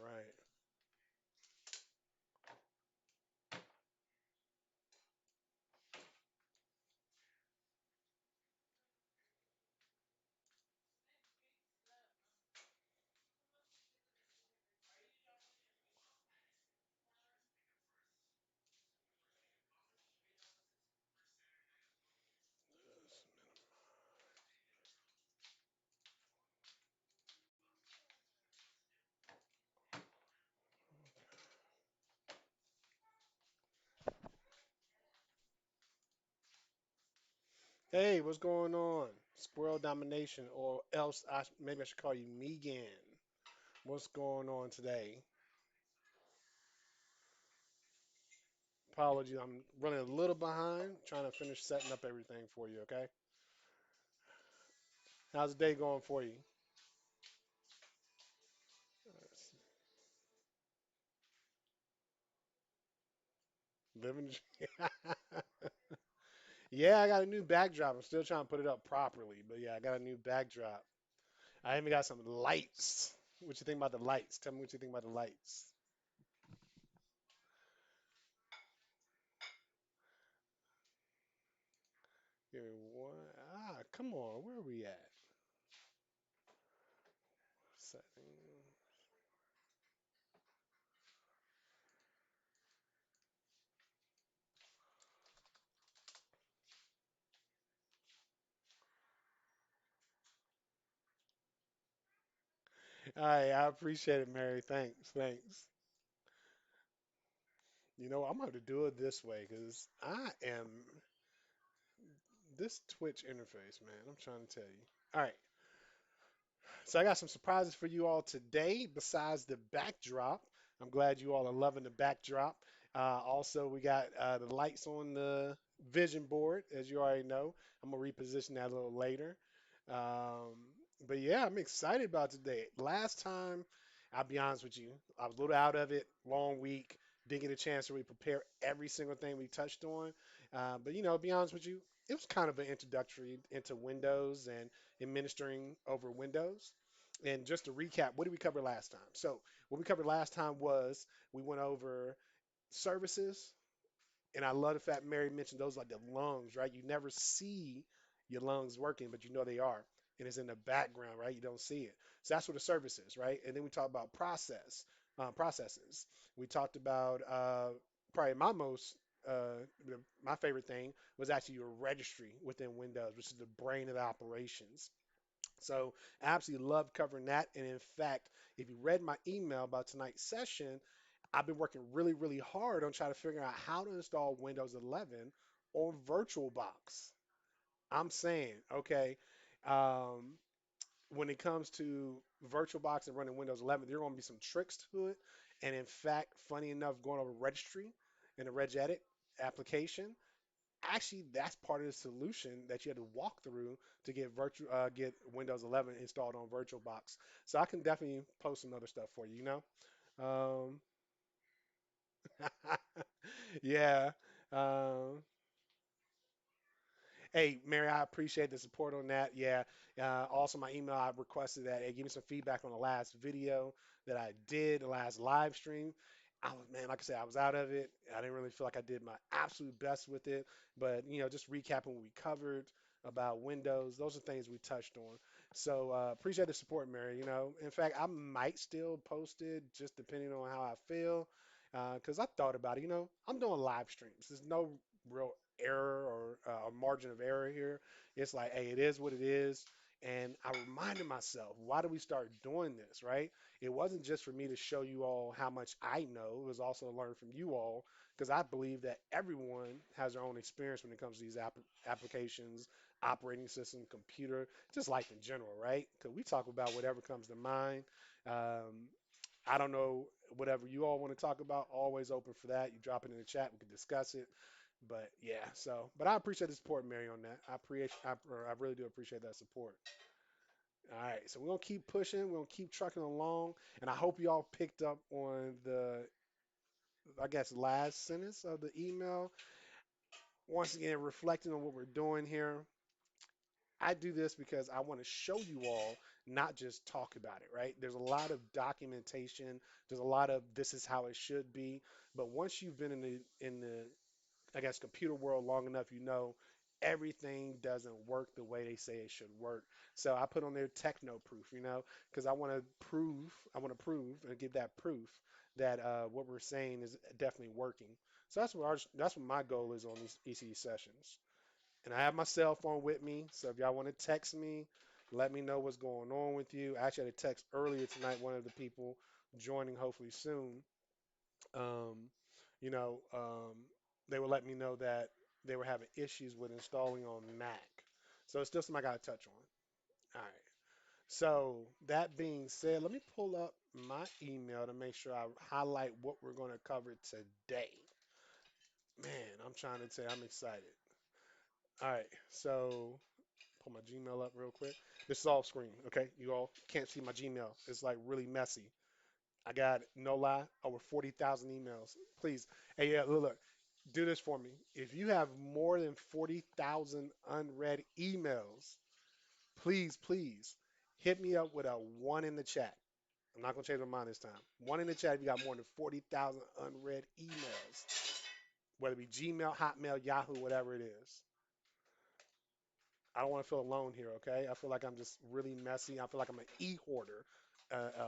right. Hey, what's going on? Squirrel domination, or else maybe I should call you Megan. What's going on today? Apologies, I'm running a little behind, trying to finish setting up everything for you. Okay, how's the day going for you? Living. Yeah, I got a new backdrop. I'm still trying to put it up properly, but yeah, I got a new backdrop. I even got some lights. What you think about the lights? Tell me what you think about the lights. Here, what? Come on. Where are we at? Setting. All right, I appreciate it, Mary. Thanks, thanks. You know, I'm going to do it this way because I am this Twitch interface, man. I'm trying to tell you. All right, so I got some surprises for you all today. Besides the backdrop, I'm glad you all are loving the backdrop. Also, we got the lights on the vision board, as you already know. I'm gonna reposition that a little later. But yeah, I'm excited about today. Last time, I'll be honest with you, I was a little out of it. Long week, didn't get a chance to really prepare every single thing we touched on. But you know, to be honest with you, it was kind of an introductory into Windows and administering over Windows. And just to recap, what did we cover last time? So what we covered last time was we went over services, and I love the fact Mary mentioned those like the lungs, right? You never see your lungs working, but you know they are. And it's in the background, right? You don't see it. So that's what the service is, right? And then we talked about processes. We talked about probably my favorite thing was actually your registry within Windows, which is the brain of the operations. So I absolutely loved covering that. And in fact, if you read my email about tonight's session, I've been working really, really hard on trying to figure out how to install Windows 11 on VirtualBox. I'm saying, okay, um, when it comes to VirtualBox and running Windows 11, there are going to be some tricks to it. And in fact, funny enough, going over registry in the regedit application, actually that's part of the solution that you had to walk through to get Windows 11 installed on VirtualBox. So I can definitely post some other stuff for you. Um, yeah. Um, Hey, Mary, I appreciate the support on that. Yeah. Also, my email, I requested that. Hey, give me some feedback on the last video that I did, the last live stream. Man, like I said, I was out of it. I didn't really feel like I did my absolute best with it. But, you know, just recapping what we covered about Windows, those are things we touched on. So, appreciate the support, Mary. You know, in fact, I might still post it just depending on how I feel. Because I thought about it, you know, I'm doing live streams. There's no real error or a margin of error here. It's like, hey, it is what it is. And I reminded myself, why do we start doing this, right? It wasn't just for me to show you all how much I know. It was also to learn from you all because I believe that everyone has their own experience when it comes to these applications, operating system, computer, just life in general, right? Because we talk about whatever comes to mind. Um, I don't know, whatever you all want to talk about, always open for that. You drop it in the chat, we can discuss it. But yeah, but I appreciate the support, Mary, on that. I really do appreciate that support. All right, so we're gonna keep pushing, we're gonna keep trucking along, and I hope you all picked up on I guess, last sentence of the email. Once again, reflecting on what we're doing here, I do this because I want to show you all not just talk about it, right? There's a lot of documentation. There's a lot of this is how it should be. But once you've been in the I guess computer world long enough, you know everything doesn't work the way they say it should work. So I put on there techno proof, because I want to prove and give that proof that what we're saying is definitely working. So that's what my goal is on these ECE sessions. And I have my cell phone with me, so if y'all want to text me, let me know what's going on with you. I actually had a text earlier tonight, one of the people joining hopefully soon. Um, you know, they would let me know that they were having issues with installing on Mac. So it's still something I got to touch on. All right. So that being said, let me pull up my email to make sure I highlight what we're going to cover today. Man, I'm trying to tell you, I'm excited. All right. So pull my Gmail up real quick. This is off screen, okay? You all can't see my Gmail. It's like really messy. I got, no lie, over 40,000 emails. Please, hey, yeah, look, do this for me. If you have more than 40,000 unread emails, please hit me up with a one in the chat. I'm not going to change my mind this time. One in the chat if you got more than 40,000 unread emails, whether it be Gmail, Hotmail, Yahoo, whatever it is. I don't want to feel alone here, okay? I feel like I'm just really messy. I feel like I'm an e-hoarder,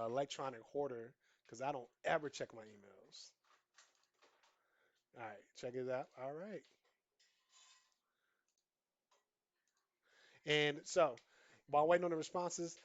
electronic hoarder, because I don't ever check my emails. All right, check it out. All right. And so, while waiting on the responses,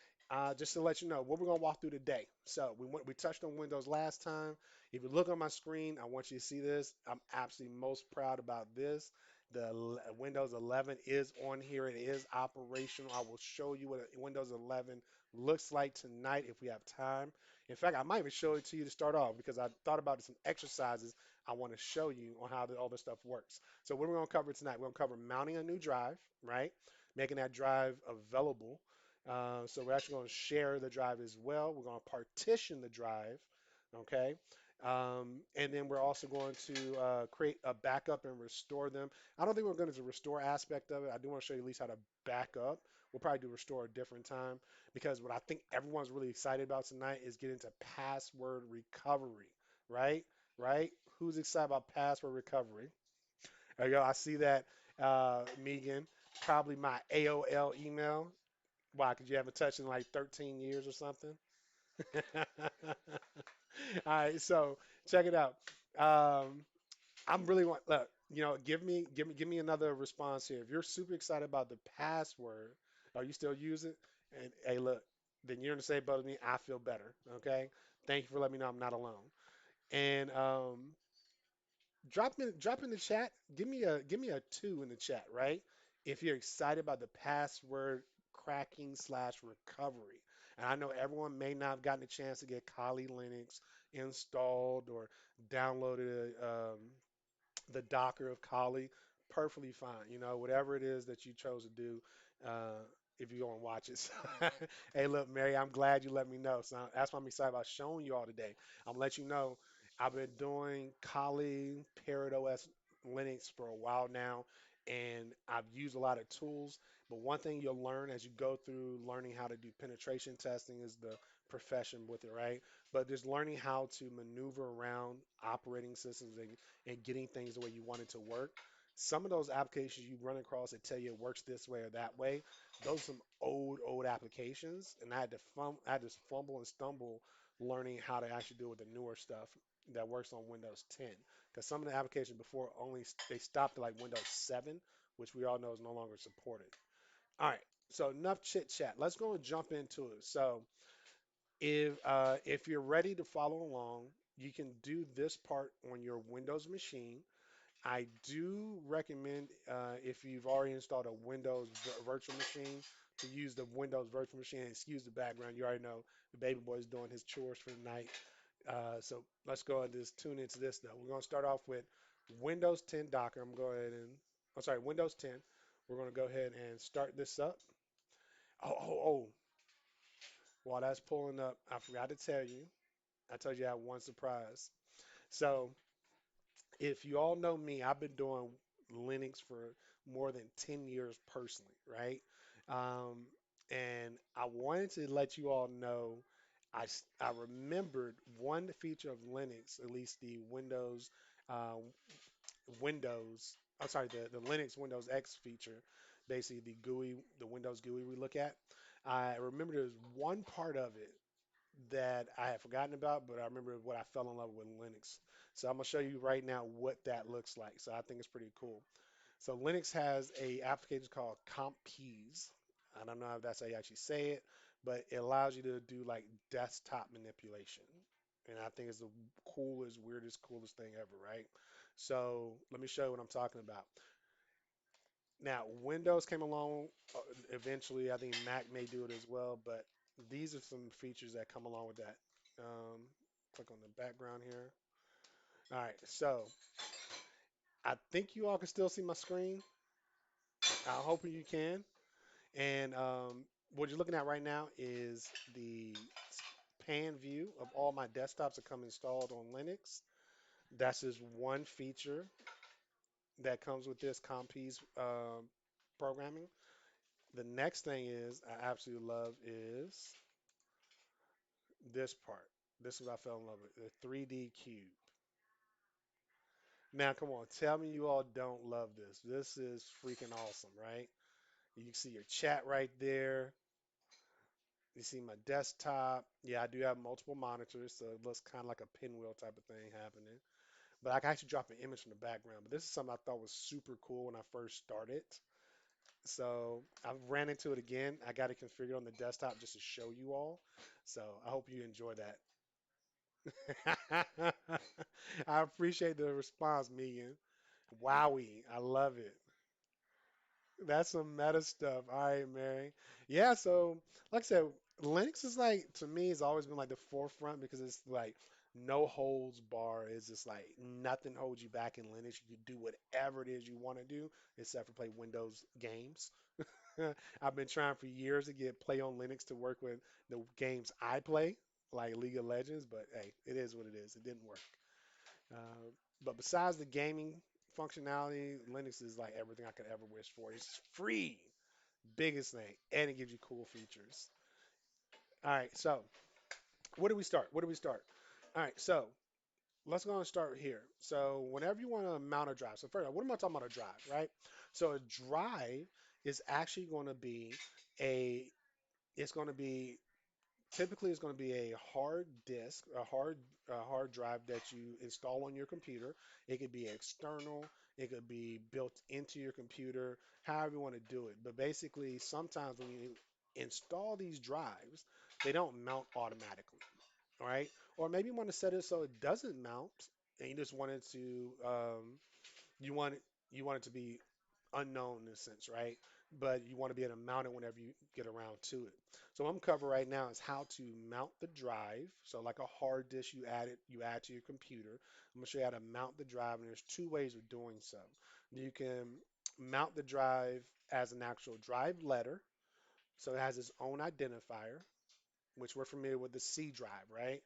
just to let you know what we're gonna walk through today. So we touched on Windows last time. If you look on my screen, I want you to see this. I'm absolutely most proud about this. The Windows 11 is on here. It is operational. I will show you what a Windows 11 looks like tonight if we have time. In fact, I might even show it to you to start off because I thought about some exercises I want to show you on how all this stuff works. So what we're going to cover tonight, we're going to cover mounting a new drive, right? Making that drive available. So we're actually going to share the drive as well. We're going to partition the drive, okay? And then we're also going to create a backup and restore them. I don't think we're going to do the restore aspect of it. I do want to show you at least how to back up. We'll probably do restore a different time because what I think everyone's really excited about tonight is getting to password recovery, right? Right? Who's excited about password recovery? There you go. I see that, Megan. Probably my AOL email. Why? Because you haven't touched in like 13 years or something. All right, so check it out. Um, I'm really want look, give me another response here. If you're super excited about the password, are you still use it? And hey, look, then you're in the same boat as me. I feel better. Okay, thank you for letting me know I'm not alone. And drop in the chat. Give me a two in the chat, right? If you're excited about the password cracking slash recovery. And I know everyone may not have gotten a chance to get Kali Linux installed or downloaded the Docker of Kali, perfectly fine. Whatever it is that you chose to do, uh, if you go and watch it. So, hey, look, Mary, I'm glad you let me know. So that's why I'm excited about showing you all today. I'm gonna let you know I've been doing Kali, Parrot OS, Linux for a while now, and I've used a lot of tools. But one thing you'll learn as you go through learning how to do penetration testing is the profession with it, right? But just learning how to maneuver around operating systems and getting things the way you want it to work. Some of those applications you run across that tell you it works this way or that way, those are some old applications, and I had to fumble and stumble learning how to actually deal with the newer stuff that works on Windows 10. Because some of the applications before only they stopped at like Windows 7, which we all know is no longer supported. All right, so enough chit chat. Let's go and jump into it. So if you're ready to follow along, you can do this part on your Windows machine. I do recommend, if you've already installed a Windows virtual machine, to use the Windows virtual machine. Excuse the background. You already know the baby boy is doing his chores for the night. So let's go and just tune into this though. We're going to start off with Windows 10 Docker. I'm sorry, Windows 10. We're going to go ahead and start this up. Oh, while that's pulling up, I forgot to tell you. I told you I had one surprise. So if you all know me, I've been doing Linux for more than 10 years personally, right? Um, And I wanted to let you all know I remembered one feature of Linux, at least the uh, I'm sorry, the Linux Windows X feature, basically the GUI, the Windows GUI we look at. I remember there's one part of it that I had forgotten about, but I remember what I fell in love with Linux. So I'm gonna show you right now what that looks like. So I think it's pretty cool. So Linux has a application called Compiz. I don't know if that's how you actually say it, but it allows you to do like desktop manipulation. And I think it's the coolest, weirdest, coolest thing ever, right? So let me show you what I'm talking about. Now, Windows came along eventually. I think Mac may do it as well, but these are some features that come along with that. Um, Click on the background here. All right, so I think you all can still see my screen. I'm hoping you can. And what you're looking at right now is the pan view of all my desktops that come installed on Linux. That's just one feature that comes with this Compiz programming. The next thing is I absolutely love is this part. This is what I fell in love with, the 3D cube. Now, come on, tell me you all don't love this. This is freaking awesome, right? You can see your chat right there. You see my desktop. Yeah, I do have multiple monitors, so it looks kind of like a pinwheel type of thing happening. But I can actually drop an image from the background. But this is something I thought was super cool when I first started. So I've ran into it again. I got it configured on the desktop just to show you all. So I hope you enjoy that. I appreciate the response, Megan. Wowie, I love it. That's some meta stuff. All right, Mary. Yeah, so like I said, Linux is like to me has always been like the forefront because it's like no holds bar. It's just like nothing holds you back in Linux. You can do whatever it is you want to do, except for play Windows games. I've been trying for years to get Play on Linux to work with the games I play, like League of Legends, but hey, it is what it is. It didn't work. Uh, but besides the gaming functionality, Linux is like everything I could ever wish for. It's free, biggest thing, and it gives you cool features. All right, so where do we start? Where do we start? All right, so let's go and start here. So whenever you want to mount a drive, so first, what am I talking about a drive, right? So a drive is actually going to be a, it's going to be typically it's going to be a hard disk, a hard drive that you install on your computer. It could be external, it could be built into your computer, however you want to do it. But basically, sometimes when you install these drives, they don't mount automatically, all right? Or maybe you want to set it so it doesn't mount, and you just want it to you want it you want it to be unknown in a sense, right? But you want to be able to mount it whenever you get around to it. So what I'm covering right now is how to mount the drive. So like a hard disk you add to your computer. I'm gonna show you how to mount the drive, and there's two ways of doing so. You can mount the drive as an actual drive letter, so it has its own identifier, which we're familiar with the C drive, right?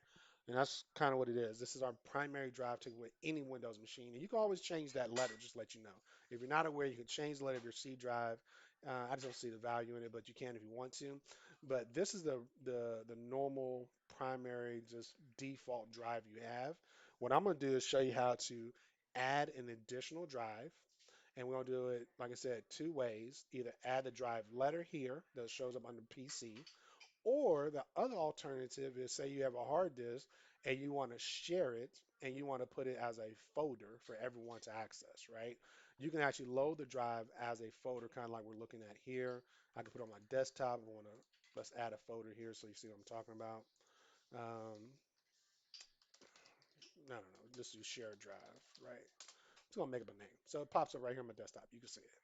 And that's kind of what it is. This is our primary drive to with any Windows machine. And you can always change that letter, just to let you know. If you're not aware, you can change the letter of your C drive. I just don't see the value in it, but you can if you want to. But this is the normal primary, just default drive you have. What I'm going to do is show you how to add an additional drive. And we're going to do it, like I said, two ways. Either add the drive letter here that shows up under PC, or the other alternative is say you have a hard disk and you want to share it and you want to put it as a folder for everyone to access, right? You can actually load the drive as a folder, kind of like we're looking at here. I can put it on my desktop. I want to let's add a folder here so you see what I'm talking about. Um, I don't know, just do share drive, right? Just gonna make up a name. So it pops up right here on my desktop. You can see it.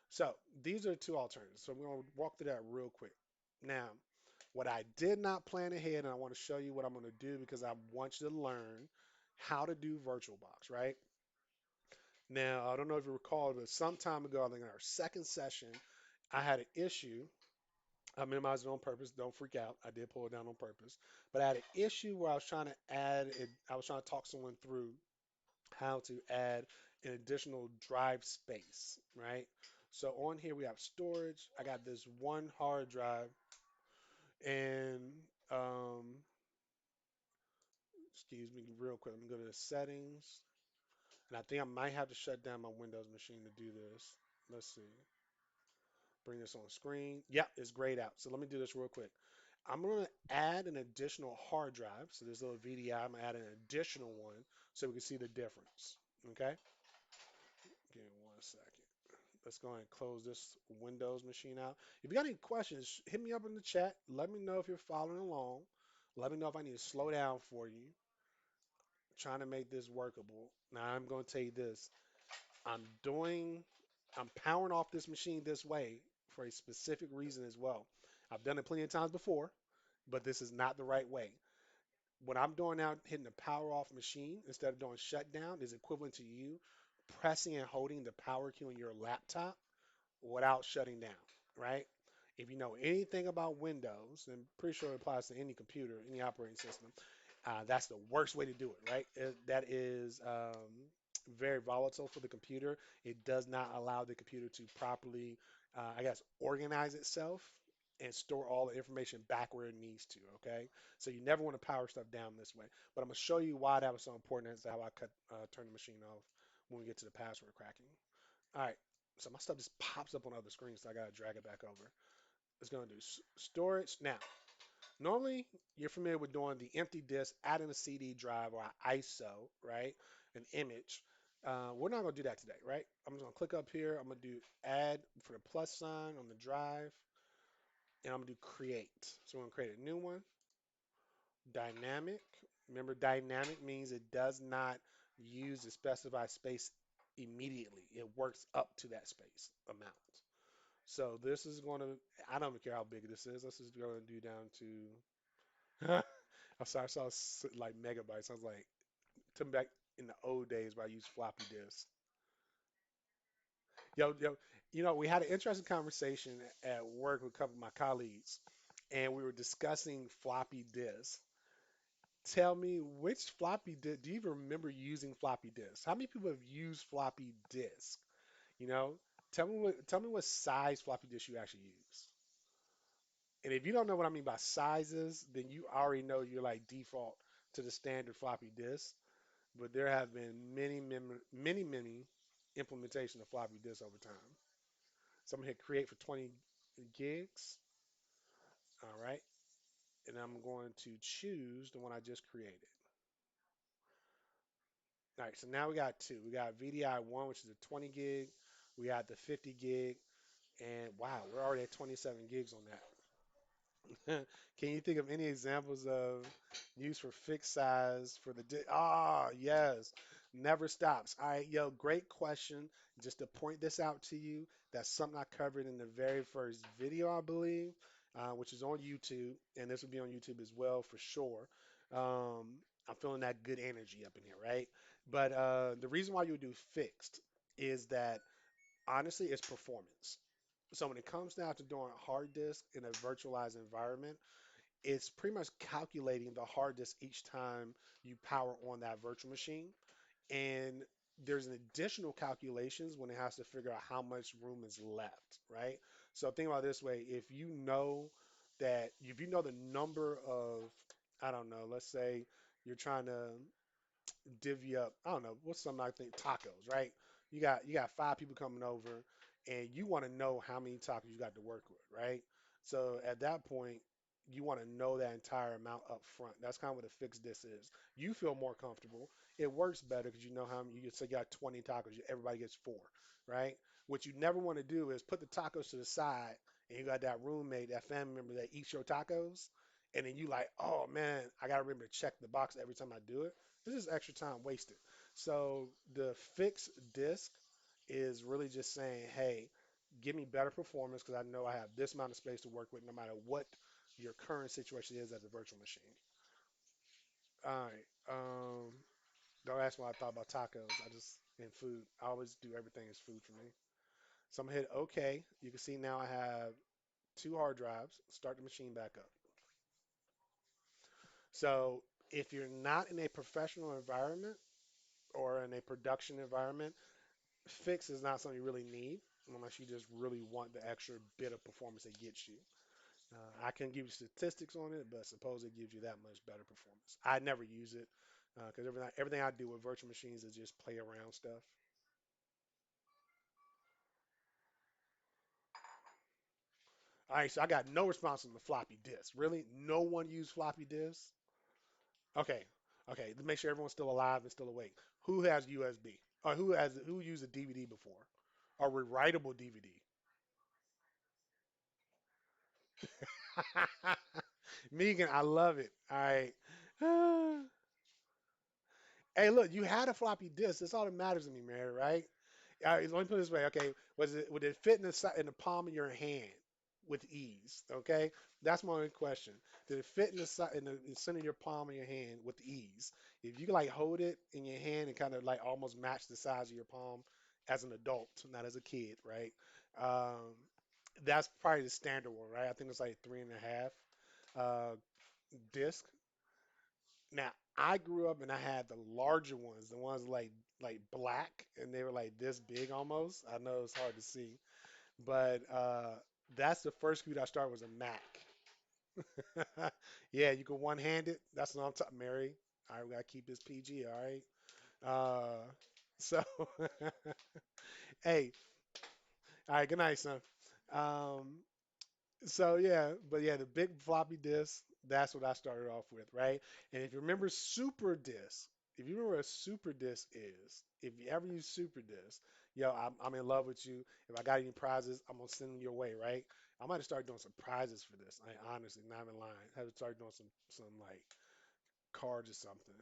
So these are two alternatives. So we're going to walk through that real quick. Now, what I did not plan ahead, and I want to show you what I'm going to do because I want you to learn how to do VirtualBox, right? Now, I don't know if you recall, but some time ago, I think in our second session, I had an issue. I minimized it on purpose. Don't freak out. I did pull it down on purpose. But I had an issue where I was trying to add it. I was trying to talk someone through how to add an additional drive space, right? So on here we have storage. I got this one hard drive, and excuse me, real quick. Let me go to the settings, and I think I might have to shut down my Windows machine to do this. Let's see. Bring this on screen. Yep, it's grayed out. So let me do this real quick. I'm going to add an additional hard drive. So this little VDI, I'm going to add an additional one so we can see the difference. Okay? Give me 1 second. Let's go ahead and close this Windows machine out. If you got any questions, hit me up in the chat. Let me know if you're following along. Let me know if I need to slow down for you. Trying to make this workable. Now I'm going to tell you this. I'm doing, I'm powering off this machine this way for a specific reason as well. I've done it plenty of times before, but this is not the right way. What I'm doing now, hitting the power off machine instead of doing shutdown, is equivalent to you pressing and holding the power key on your laptop without shutting down, right? If you know anything about Windows, and I'm pretty sure it applies to any computer, any operating system, that's the worst way to do it, right? That is very volatile for the computer. It does not allow the computer to properly, I guess, organize itself and store all the information back where it needs to, okay? So you never want to power stuff down this way. But I'm going to show you why that was so important as to how I turn the machine off when we get to the password cracking. All right, so my stuff just pops up on other screens, so I gotta drag it back over. It's gonna do storage. Now, normally you're familiar with doing the empty disk, adding a CD drive or an ISO, right? An image. We're not gonna do that today, right? I'm just gonna click up here. I'm gonna do add for the plus sign on the drive, and I'm gonna do create. So we're gonna create a new one. Dynamic. Remember, dynamic means it does not use the specified space immediately. It works up to that space amount. So this is going to, I don't even care how big this is. Let's just go and do down to, I'm sorry, I saw like megabytes. I was like, to back in the old days where I used floppy disks. Yo, we had an interesting conversation at work with a couple of my colleagues, and we were discussing floppy disks. Tell me which floppy disk, do you even remember using floppy disks? How many people have used floppy disk? You know, tell me what size floppy disk you actually use. And if you don't know what I mean by sizes, then you already know you're like default to the standard floppy disk. But there have been many implementation of floppy disks over time. So I'm gonna hit create for 20 gigs. All right. And I'm going to choose the one I just created. All right. So now we got two. We got VDI one, which is a 20 gig. We got the 50 gig. And wow, we're already at 27 gigs on that. Can you think of any examples of use for fixed size for the yes, never stops. All right, yo, great question. Just to point this out to you, that's something I covered in the very first video, I believe, which is on YouTube, and this will be on YouTube as well for sure. I'm feeling that good energy up in here, right? But the reason why you would do fixed is that honestly, it's performance. So when it comes down to doing hard disk in a virtualized environment, it's pretty much calculating the hard disk each time you power on that virtual machine. And there's an additional calculations when it has to figure out how much room is left, right? So think about it this way. If you know the number of, I don't know, let's say you're trying to divvy up, I don't know, what's something I think tacos, right? You got five people coming over and you want to know how many tacos you got to work with, right? So at that point, you want to know that entire amount up front. That's kind of what a fixed disk is. You feel more comfortable. It works better because you know how many, you say you got 20 tacos, everybody gets four, right? What you never want to do is put the tacos to the side and you got that roommate, that family member that eats your tacos. And then you like, oh man, I gotta remember to check the box every time I do it. This is extra time wasted. So the fixed disk is really just saying, hey, give me better performance because I know I have this amount of space to work with no matter what your current situation is as a virtual machine. All right. Don't ask me what I thought about tacos. And food. I always do everything as food for me. So I'm gonna hit OK. You can see now I have two hard drives. Start the machine back up. So if you're not in a professional environment or in a production environment, fix is not something you really need. unless you just really want the extra bit of performance it gets you. I can give you statistics on it, but suppose it gives you that much better performance. I never use it because everything I do with virtual machines is just play around stuff. All right, so I got no response on the floppy disk. Really? No one used floppy disks? Okay, okay. Let's make sure everyone's still alive and still awake. Who has USB? Or who used a DVD before? Or rewritable DVD? Megan, I love it. All right. Hey, look, you had a floppy disk. That's all that matters to me, Mary, right? Let me put it this way. Okay, would it fit in in the palm of your hand with ease? Okay, that's my only question. Did it fit in the center of your palm of your hand with ease? If you can like hold it in your hand and kind of like almost match the size of your palm as an adult, not as a kid, right? Um, that's probably the standard one, right? I think it's like 3.5 uh, disc. Now, I grew up and I had the larger ones, the ones like black, and they were like this big almost. I know it's hard to see, but that's the first computer I started was a Mac. Yeah, you can one hand it. That's what I'm talking, Mary. All right, we gotta keep this PG. All right. Uh, so, hey, all right. Good night, son. Um, So yeah, but yeah, the big floppy disk, that's what I started off with, right? And if you remember super disk, if you remember what a super disk is, if you ever use super disk, yo, I'm in love with you. If I got any prizes, I'm gonna send them your way, right? I might have started doing some prizes for this. I honestly, not even lying. I have to start doing some like cards or something.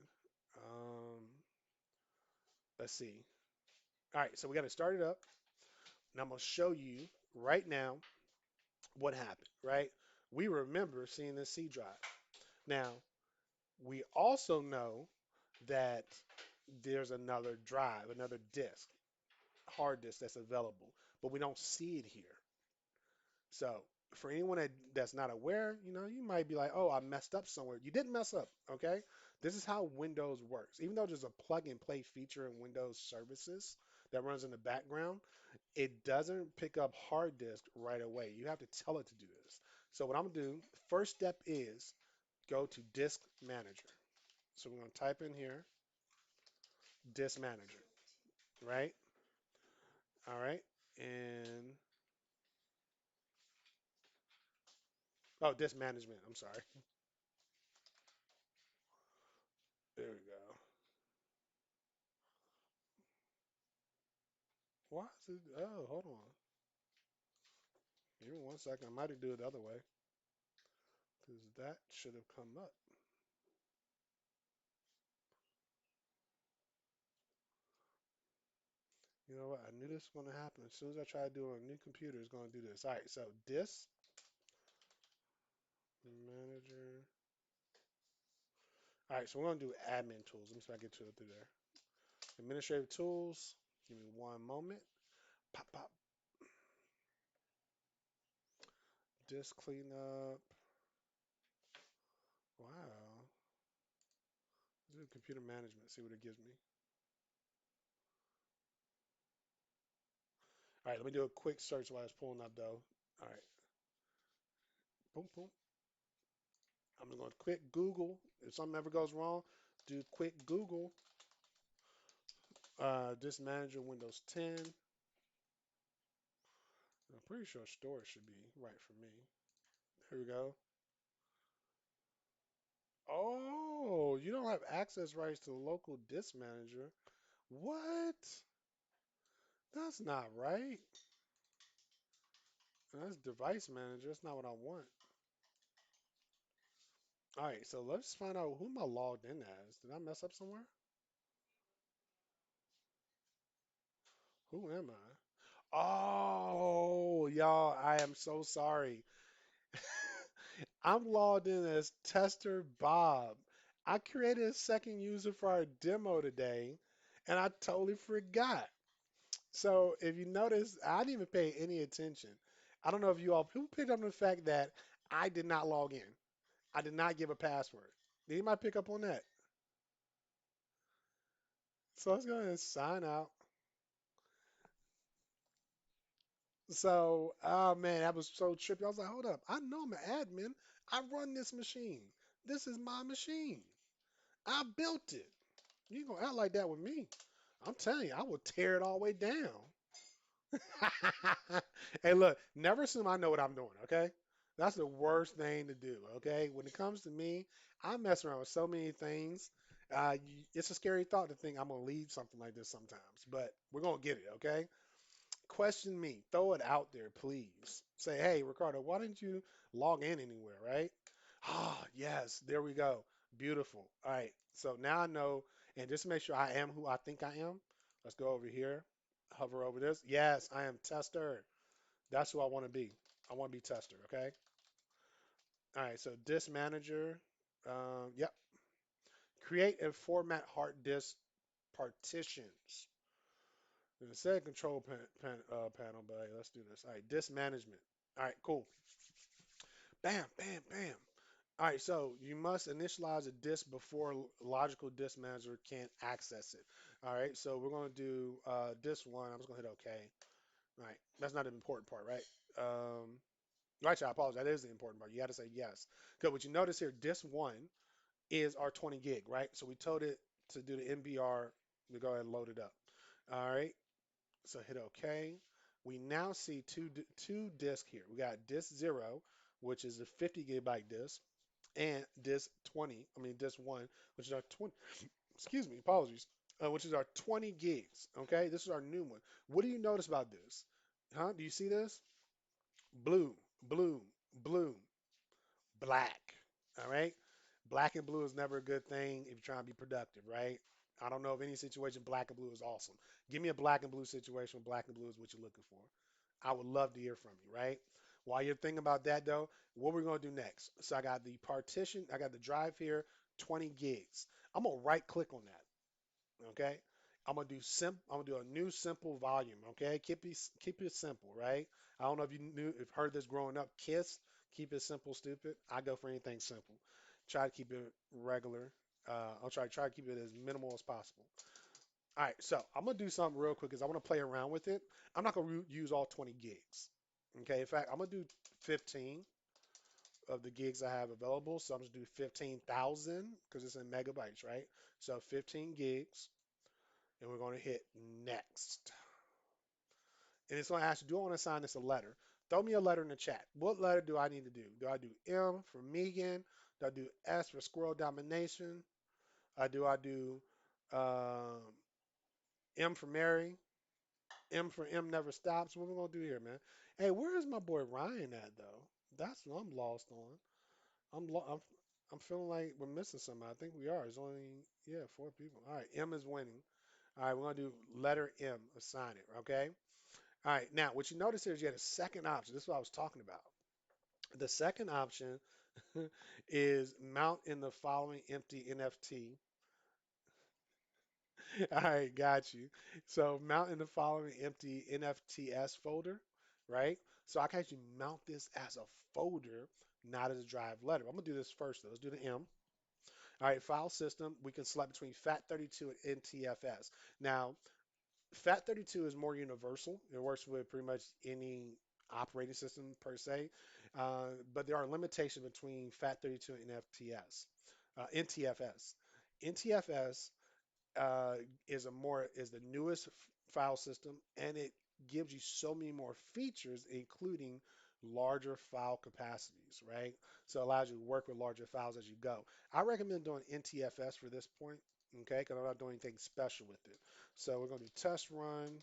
Um, let's see. All right, so we got to start it up, and I'm gonna show you right now what happened, right? We remember seeing this C drive. Now, we also know that there's another drive, another disk, hard disk that's available, but we don't see it here. So for anyone that's not aware, you might be like, oh, I messed up somewhere. You didn't mess up, okay? This is how Windows works. Even though there's a plug and play feature in Windows services that runs in the background, it doesn't pick up hard disk right away. You have to tell it to do this. So what I'm gonna do, first step is go to Disk Manager. So we're going to type in here disk manager, right? All right. And oh, disk management. I'm sorry. There we go. Why is it? Oh, hold on. Give me 1 second. I might have do it the other way because that should have come up. You know what? I knew this was going to happen. As soon as I try to do it on a new computer, it's going to do this. All right. So disk manager. All right. So we're going to do admin tools. Let me see if I get to it through there. Administrative tools. Give me one moment. Pop, pop. Disk cleanup. Wow. Let's do computer management, see what it gives me. All right, let me do a quick search while it's pulling up though. All right, boom, boom. I'm just going to quick Google. If something ever goes wrong, do quick Google. Disk Manager Windows 10. I'm pretty sure storage should be right for me. Here we go. Oh, you don't have access rights to the local disk manager. What? That's not right. That's device manager. That's not what I want. All right, so let's find out who am I logged in as. Did I mess up somewhere? Who am I? Oh, y'all, I am so sorry. I'm logged in as Tester Bob. I created a second user for our demo today, and I totally forgot. So if you notice, I didn't even pay any attention. I don't know if you all who picked up on the fact that I did not log in. I did not give a password. Did anybody pick up on that? So let's go ahead and sign out. So, oh man, that was so trippy. I was like, hold up, I know I'm an admin. I run this machine. This is my machine. I built it. You gonna act like that with me? I'm telling you, I will tear it all the way down. Hey, look, never assume I know what I'm doing, okay? That's the worst thing to do, okay? When it comes to me, I mess around with so many things. It's a scary thought to think I'm gonna leave something like this sometimes, but we're gonna get it, okay? Question me, throw it out there, please. Say, hey, Ricardo, why didn't you log in anywhere, right? Ah, yes, there we go. Beautiful. All right, so now I know, and just to make sure I am who I think I am, let's go over here, hover over this. Yes, I am tester. That's who I want to be. I want to be tester, okay? All right, so disk manager. Yep. Create and format hard disk partitions. It said control panel, but hey, let's do this. All right, disk management. All right, cool. Bam, bam, bam. All right, so you must initialize a disk before logical disk manager can access it. All right, so we're going to do disk one. I'm just going to hit OK. All right, that's not the important part, right? Actually, I apologize. That is the important part. You got to say yes. Because what you notice here, disk one is our 20 gig, right? So we told it to do the MBR to go ahead and load it up. All right, so hit OK. We now see two disks here. We got disk zero, which is a 50 gigabyte disk, and disk 20, I mean disk one, which is our 20, excuse me, apologies, which is our 20 gigs. Okay, this is our new one. What do you notice about this? Huh? Do you see this? Blue, blue, blue, black. All right. Black and blue is never a good thing if you're trying to be productive, right? I don't know of any situation black and blue is awesome. Give me a black and blue situation where black and blue is what you're looking for. I would love to hear from you, right? While you're thinking about that though, what we're gonna do next? So I got the partition, I got the drive here, 20 gigs. I'm gonna right click on that. Okay. I'm gonna do a new simple volume. Okay. Keep it simple, right? I don't know if you knew if heard this growing up. KISS, keep it simple, stupid. I go for anything simple. Try to keep it regular. I'll try to keep it as minimal as possible. All right, so I'm gonna do something real quick because I want to play around with it. I'm not gonna use all 20 gigs. Okay, in fact, I'm gonna do 15 of the gigs I have available. So I'm just do 15,000 because it's in megabytes, right? So 15 gigs and we're going to hit next. And it's going to ask you, do I want to assign this a letter? Throw me a letter in the chat. What letter do I need to do? Do I do M for Megan? Do I do S for squirrel domination? Do I do um, M for Mary? M for M never stops. What are we going to do here, man? Hey, where is my boy Ryan at, though? That's what I'm lost on. I'm, lo- I'm I'm feeling like we're missing somebody. I think we are. It's only, yeah, four people. All right, M is winning. All right, we're going to do letter M, assign it, okay? All right, now what you notice here is you had a second option. This is what I was talking about. The second option is mount in the following empty NFT. All right, got you. So mount in the following empty NFTs folder, right? So I can actually mount this as a folder, not as a drive letter. I'm gonna do this first though. Let's do the M. All right, file system. We can select between FAT32 and NTFS. Now, FAT32 is more universal. It works with pretty much any operating system per se, but there are limitations between FAT32 and NTFS. NTFS is the newest file system, and it gives you so many more features, including larger file capacities, right? So it allows you to work with larger files as you go. I recommend doing NTFS for this point, okay? Because I'm not doing anything special with it. So we're going to do test run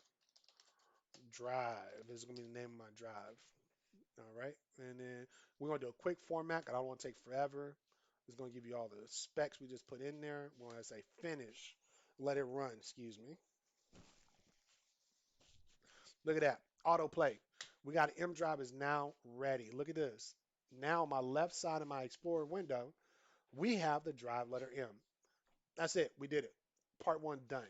drive. This is going to be the name of my drive. All right. And then we're going to do a quick format 'cause I don't want to take forever. It's going to give you all the specs we just put in there. We're going to say finish. Let it run, excuse me. Look at that. Autoplay. We got M drive is now ready. Look at this. Now on my left side of my Explorer window, we have the drive letter M. That's it. We did it. Part one done.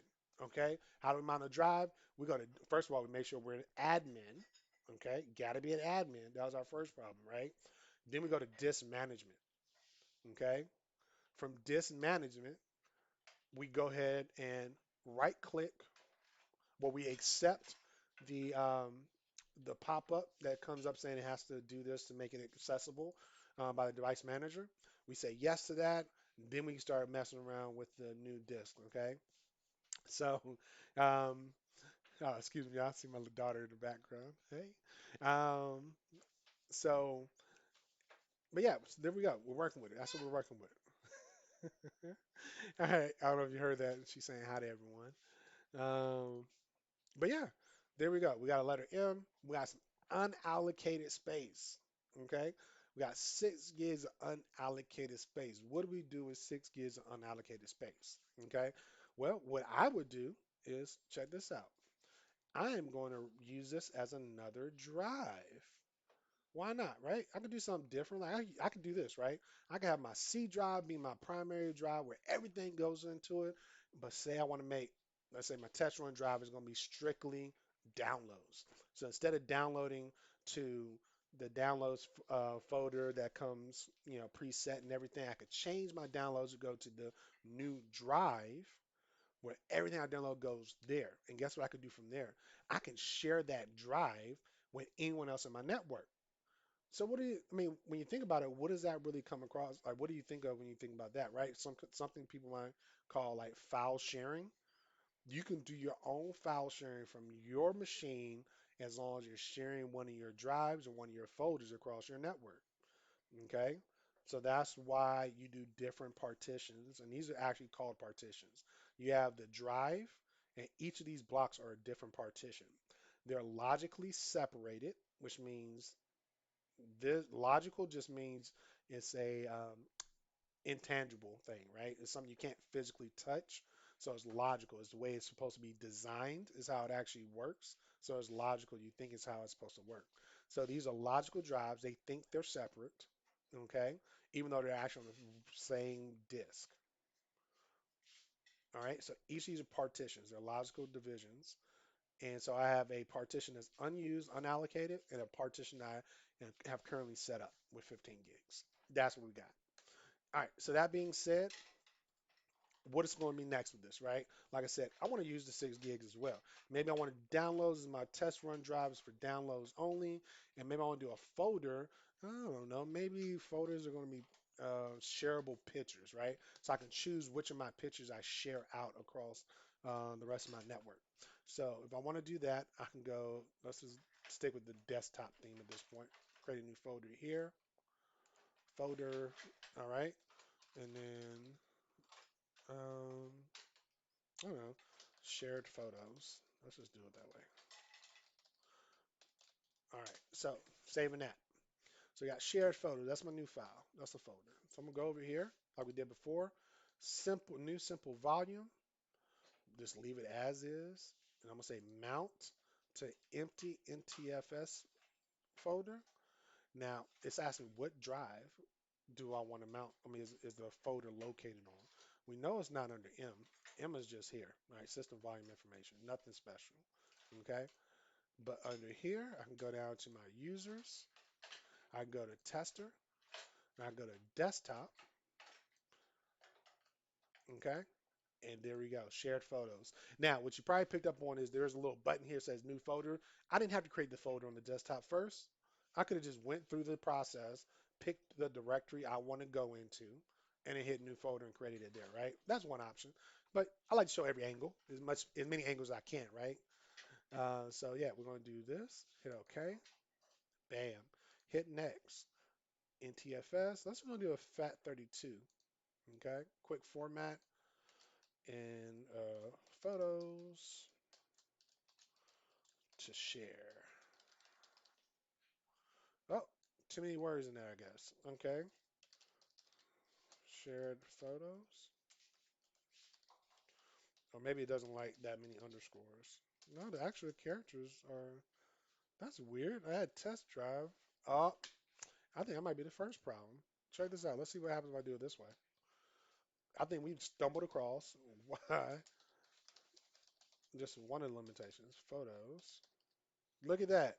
Okay. How do we mount a drive? We got to, first of all, we make sure we're an admin. Okay. Got to be an admin. That was our first problem, right? Then we go to disk management. Okay. From disk management, we go ahead and right click where we accept the the pop-up that comes up saying it has to do this to make it accessible by the device manager. We say yes to that. Then we can start messing around with the new disk. Okay. So, um, oh, excuse me, I see my daughter in the background. Hey. Um, so, but yeah, so there we go. We're working with it. That's what we're working with. All right. I don't know if you heard that. She's saying hi to everyone. Um, But yeah, there we go. We got a letter M. We got some unallocated space. Okay. We got 6 gigs of unallocated space. What do we do with 6 gigs of unallocated space? Okay. Well, what I would do is check this out. I am going to use this as another drive. Why not, right? I could do something different. Like I could do this, right? I could have my C drive be my primary drive where everything goes into it. But say I want to make, let's say my test run drive is going to be strictly downloads. So instead of downloading to the downloads folder that comes, preset and everything, I could change my downloads to go to the new drive where everything I download goes there. And guess what I could do from there? I can share that drive with anyone else in my network. So what do you, I mean, when you think about it, what does that really come across? Like, what do you think of when you think about that, right? Something people might call like file sharing. You can do your own file sharing from your machine as long as you're sharing one of your drives or one of your folders across your network. Okay? So that's why you do different partitions, and these are actually called partitions. You have the drive, and each of these blocks are a different partition. They're logically separated, which means this logical just means it's a intangible thing, right? It's something you can't physically touch. So it's logical. It's the way it's supposed to be designed is how it actually works. So it's logical. You think it's how it's supposed to work. So these are logical drives. They think they're separate, okay? Even though they're actually on the same disk. All right. So each of these are partitions. They're logical divisions. And so I have a partition that's unused, unallocated, and a partition that I have currently set up with 15 gigs. That's what we got. All right. So that being said, what is going to be next with this, right? Like I said, I want to use the 6 gigs as well. Maybe I want to download as my test run drives for downloads only, and maybe I want to do a folder. I don't know. Maybe folders are going to be shareable pictures, right? So I can choose which of my pictures I share out across the rest of my network. So if I want to do that, I can go. Let's just stick with the desktop theme at this point. Create a new folder here. Folder. All right, and then. Um, I don't know. Shared photos. Let's just do it that way. All right. So saving that. So we got shared photos. That's my new file. That's a folder. So I'm gonna go over here like we did before. Simple, new simple volume. Just leave it as is. And I'm gonna say mount to empty NTFS folder. Now it's asking what drive do I want to mount? I mean, is the folder located on? We know it's not under M. M is just here, right? System volume information, nothing special. Okay. But under here, I can go down to my users. I can go to tester. And I go to desktop. Okay. And there we go. Shared photos. Now, what you probably picked up on is there's a little button here that says new folder. I didn't have to create the folder on the desktop first. I could have just went through the process, picked the directory I want to go into, and then hit new folder and created it there, right? That's one option. But I like to show every angle, as many angles as I can, right? So yeah, we're going to do this. Hit OK. Bam. Hit next. NTFS. Let's go do a FAT32. Okay, quick format and photos to share. Oh, too many words in there, I guess. Okay, shared photos. Or maybe it doesn't like that many underscores. No, the actual characters are. That's weird. I had test drive. Oh, I think that might be the first problem. Check this out. Let's see what happens if I do it this way. I think we've stumbled across why. Just one of the limitations. Photos. Look at that.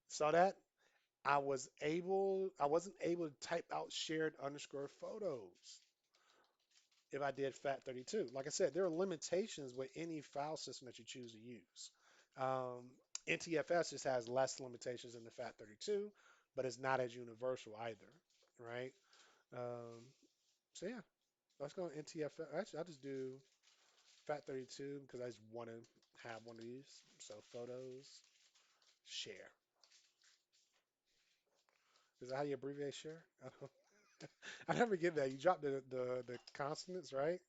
Saw that? I wasn't able to type out shared underscore photos if I did FAT32. Like I said, there are limitations with any file system that you choose to use. Um, NTFS just has less limitations than the FAT32, but it's not as universal either, right? Um, so yeah, let's go NTFS. Actually, I'll just do FAT32 because I just want to have one of these. So photos, share. Is that how you abbreviate share? I never get that. You drop the consonants, right?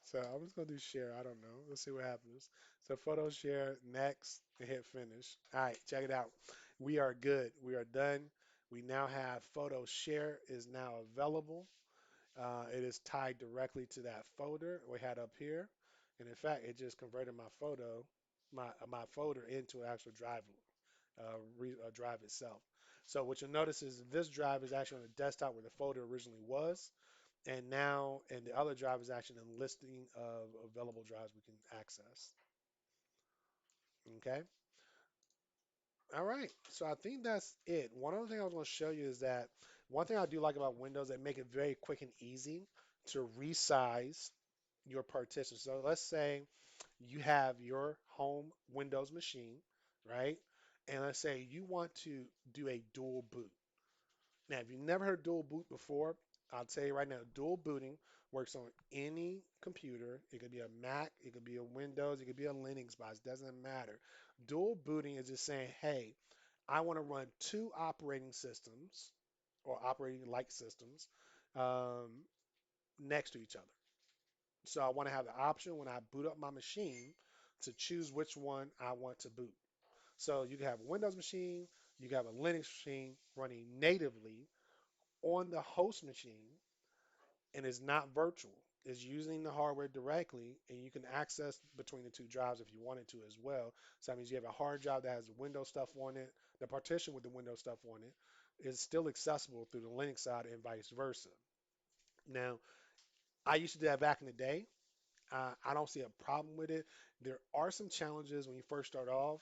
So I'm just gonna do share. I don't know. Let's see what happens. So photo share next and hit finish. All right, check it out. We are good. We are done. We now have photo share is now available. It is tied directly to that folder we had up here, and in fact, it just converted my folder into an actual drive itself. So what you'll notice is this drive is actually on the desktop where the folder originally was, and the other drive is actually a listing of available drives we can access. Okay. All right. So I think that's it. One other thing I was going to show you is that one thing I do like about Windows, they make it very quick and easy to resize your partition. So let's say you have your home Windows machine, right? And let's say you want to do a dual boot. Now, if you've never heard dual boot before, I'll tell you right now, dual booting works on any computer. It could be a Mac, it could be a Windows, it could be a Linux box, doesn't matter. Dual booting is just saying, hey, I want to run two operating systems or operating like systems um, next to each other. So I want to have the option when I boot up my machine to choose which one I want to boot. So you can have a Windows machine, you can have a Linux machine running natively on the host machine, and it's not virtual. It's using the hardware directly, and you can access between the two drives if you wanted to as well. So that means you have a hard drive that has the Windows stuff on it, the partition with the Windows stuff on it is still accessible through the Linux side and vice versa. Now, I used to do that back in the day. I don't see a problem with it. There are some challenges when you first start off.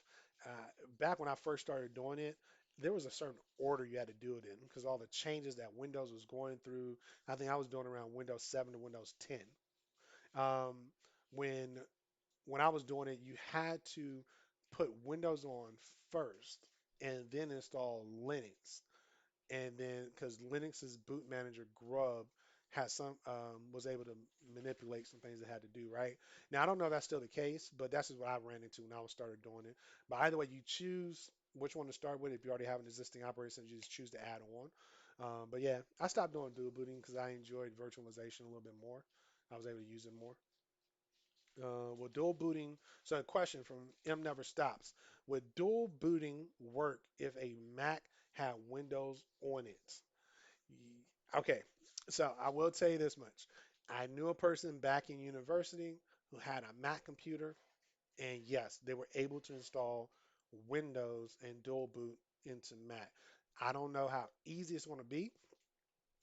Back when I first started doing it, there was a certain order you had to do it in because all the changes that Windows was going through. I think I was doing around Windows 7 to Windows 10. Um, when when I was doing it, you had to put Windows on first and then install Linux, and then because Linux's boot manager Grub has some was able to manipulate some things it had to do right. Now I don't know if that's still the case, but that's just what I ran into when I started doing it. But either way, you choose which one to start with. If you already have an existing operating system, you just choose to add on. But yeah, I stopped doing dual booting because I enjoyed virtualization a little bit more. I was able to use it more. With dual booting, so a question from M Never Stops. Would dual booting work if a Mac had Windows on it? Okay, so I will tell you this much. I knew a person back in university who had a Mac computer, and yes, they were able to install Windows and dual boot into Mac. I don't know how easy it's going to be.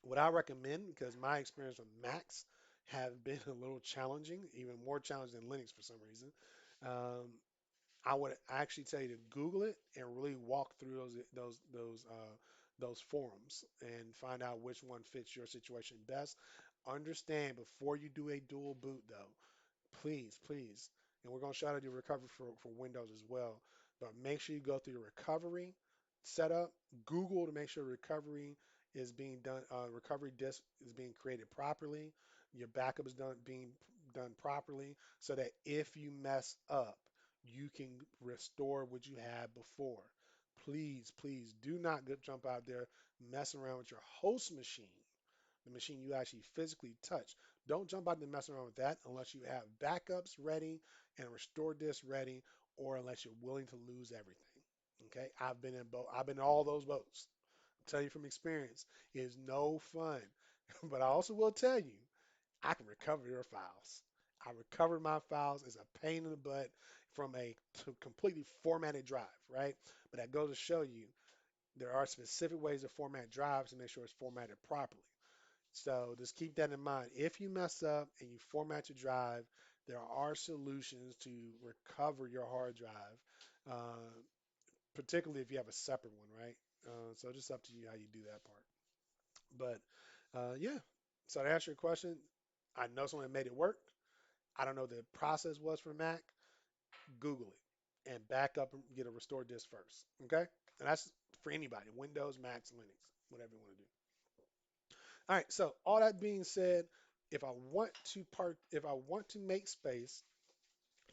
What I recommend, because my experience with Macs have been a little challenging, even more challenging than Linux for some reason. Um, I would actually tell you to Google it and really walk through those forums and find out which one fits your situation best. Understand before you do a dual boot though, please, and we're going to try to do recovery for Windows as well. But make sure you go through your recovery setup. Google to make sure recovery is being done. Recovery disk is being created properly. Your backup is being done properly, so that if you mess up, you can restore what you had before. Please do not jump out there messing around with your host machine, the machine you actually physically touch. Don't jump out and mess around with that unless you have backups ready and restore disk ready, or unless you're willing to lose everything. Okay, I've been in both. I've been in all those boats. I'm telling you from experience, it is no fun. But I also will tell you, I can recover your files. I recovered my files as a pain in the butt from a completely formatted drive, right? But that goes to show you there are specific ways to format drives to make sure it's formatted properly. So just keep that in mind. If you mess up and you format your drive, there are solutions to recover your hard drive, uh, particularly if you have a separate one, right? So just up to you how you do that part. But yeah, so to answer your question, I know someone that made it work. I don't know what the process was for Mac. Google it and back up and get a restore disk first. Okay, and that's for anybody, Windows, Macs, Linux, whatever you want to do. All right. So all that being said, if I want to make space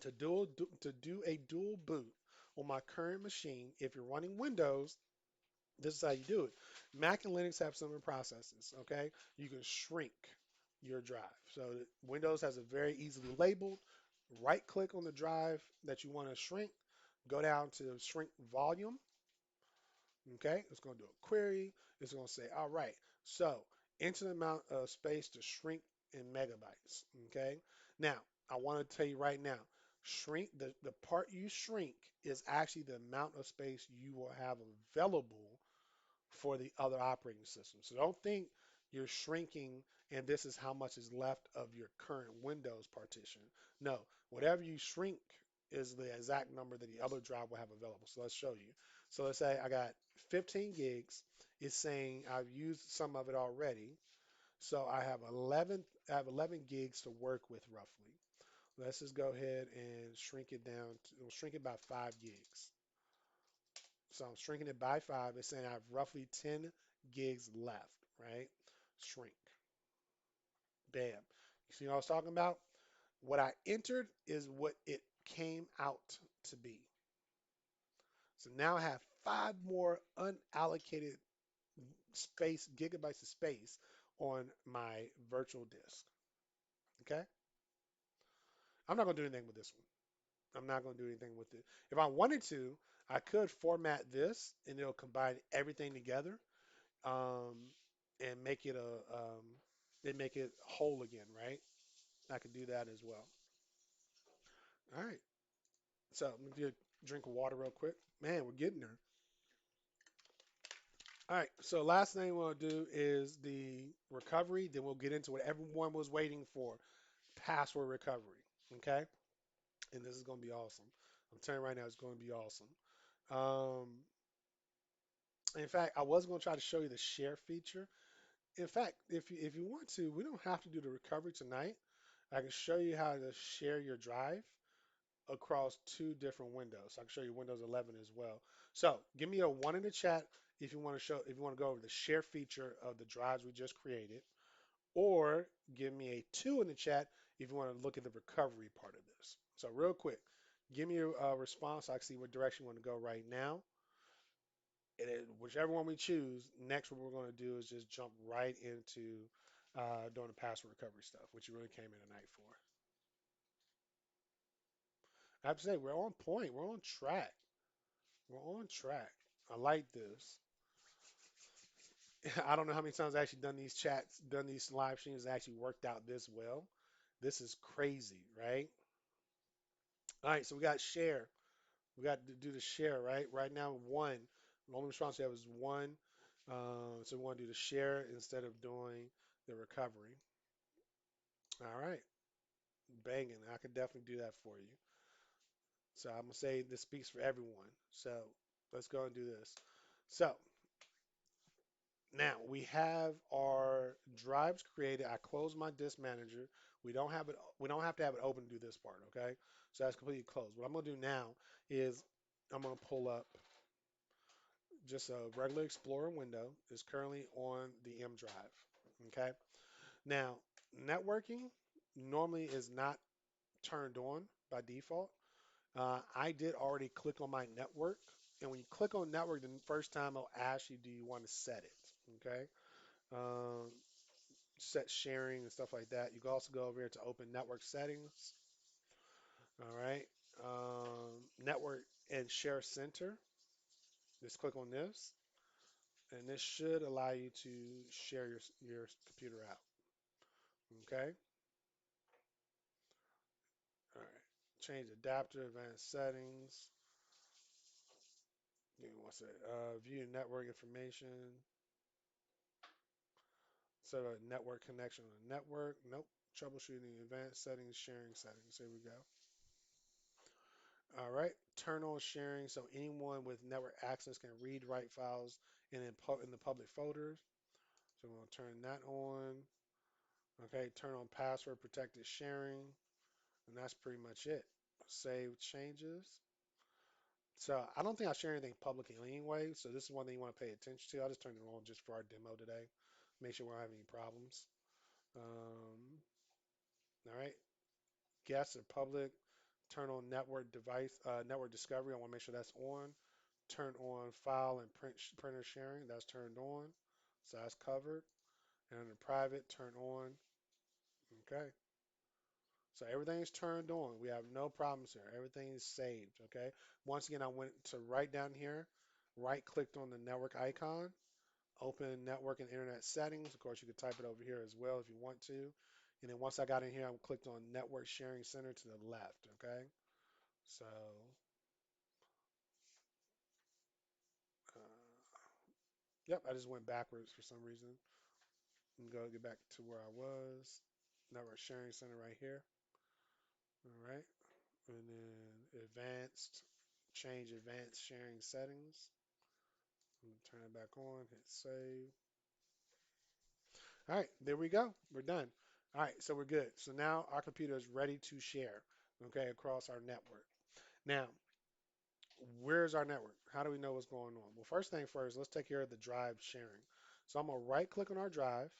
to do a dual boot on my current machine, if you're running Windows, this is how you do it. Mac and Linux have similar processes. Okay, you can shrink your drive. So Windows has a very easily labeled. Right click on the drive that you want to shrink. Go down to shrink volume. Okay, it's going to do a query. It's going to say, all right, so enter the amount of space to shrink in megabytes. Okay, now I want to tell you right now, shrink the part you shrink is actually the amount of space you will have available for the other operating system. So don't think you're shrinking and this is how much is left of your current Windows partition. No, whatever you shrink is the exact number that the other drive will have available. So let's show you. So let's say I got 15 gigs. It's saying I've used some of it already. So I have 11 gigs to work with roughly. Let's just go ahead and shrink it down. We'll shrink it by 5 gigs. So I'm shrinking it by 5. It's saying I have roughly 10 gigs left, right? Shrink. Bam. You see what I was talking about? What I entered is what it came out to be. So now I have 5 more unallocated space, gigabytes of space on my virtual disk. Okay? I'm not going to do anything with this one. I'm not going to do anything with it. If I wanted to, I could format this and it'll combine everything together, um, and make it make it whole again, right? I could do that as well. All right. So let me get a drink of water real quick. Man, we're getting there. All right. So last thing we'll do is the recovery. Then we'll get into what everyone was waiting for: password recovery. Okay. And this is going to be awesome. I'm telling you right now, it's going to be awesome. Um, in fact, I was going to try to show you the share feature. In fact, if you want to, we don't have to do the recovery tonight. I can show you how to share your drive across two different windows. So I can show you Windows 11 as well. So give me a one in the chat if you want to go over the share feature of the drives we just created, or give me a two in the chat if you want to look at the recovery part of this. So real quick, give me a response. So I can see what direction you want to go right now. And whichever one we choose, next what we're going to do is just jump right into doing the password recovery stuff, which you really came in tonight for. I have to say, we're on point. We're on track. We're on track. I like this. I don't know how many times I've actually done these chats, done these live streams, that actually worked out this well. This is crazy, right? All right, so we got share. We got to do the share, right? Right now, one. The only response we have is one. So we want to do the share instead of doing the recovery. All right, banging. I could definitely do that for you. So I'm gonna say this speaks for everyone. So let's go and do this. So now we have our drives created. I close my disk manager. We don't have it. We don't have to have it open to do this part. Okay. So that's completely closed. What I'm gonna do now is I'm gonna pull up just a regular Explorer window. It's currently on the M drive. Okay. Now networking normally is not turned on by default. I did already click on my network. And when you click on network, the first time it'll ask you, do you want to set it? Okay. Um, Set sharing and stuff like that. You can also go over here to open network settings. All right. Network and share center. Just click on this. And this should allow you to share your computer out. Okay. All right. Change adapter, advanced settings. Give me one second. View network information. Set a network connection on the network. Nope. Troubleshooting advanced settings, sharing settings. Here we go. All right. Turn on sharing so anyone with network access can read, write files in the public folders. So we're going to turn that on. Okay. Turn on password protected sharing. And that's pretty much it. Save changes. So I don't think I share anything publicly anyway. So this is one thing you want to pay attention to. I just turned it on just for our demo today. Make sure we don't have any problems. Um, all right. Guests are public. Turn on network device, network discovery. I want to make sure that's on. Turn on file and printer sharing. That's turned on. So that's covered. And under private, turn on. Okay. So everything's turned on. We have no problems here. Everything is saved. Okay. Once again, I went to right down here, right clicked on the network icon, open network and internet settings. Of course, you could type it over here as well if you want to. And then once I got in here, I clicked on network sharing center to the left. Okay. So, uh, yep, I just went backwards for some reason. And go get back to where I was. Network sharing center right here. All right. And then advanced, change advanced sharing settings. Turn it back on, hit save. All right, there we go. We're done. All right, so we're good. So now our computer is ready to share, okay, across our network. Now, where's our network? How do we know what's going on? Well, first thing first, let's take care of the drive sharing. So I'm gonna right click on our drive.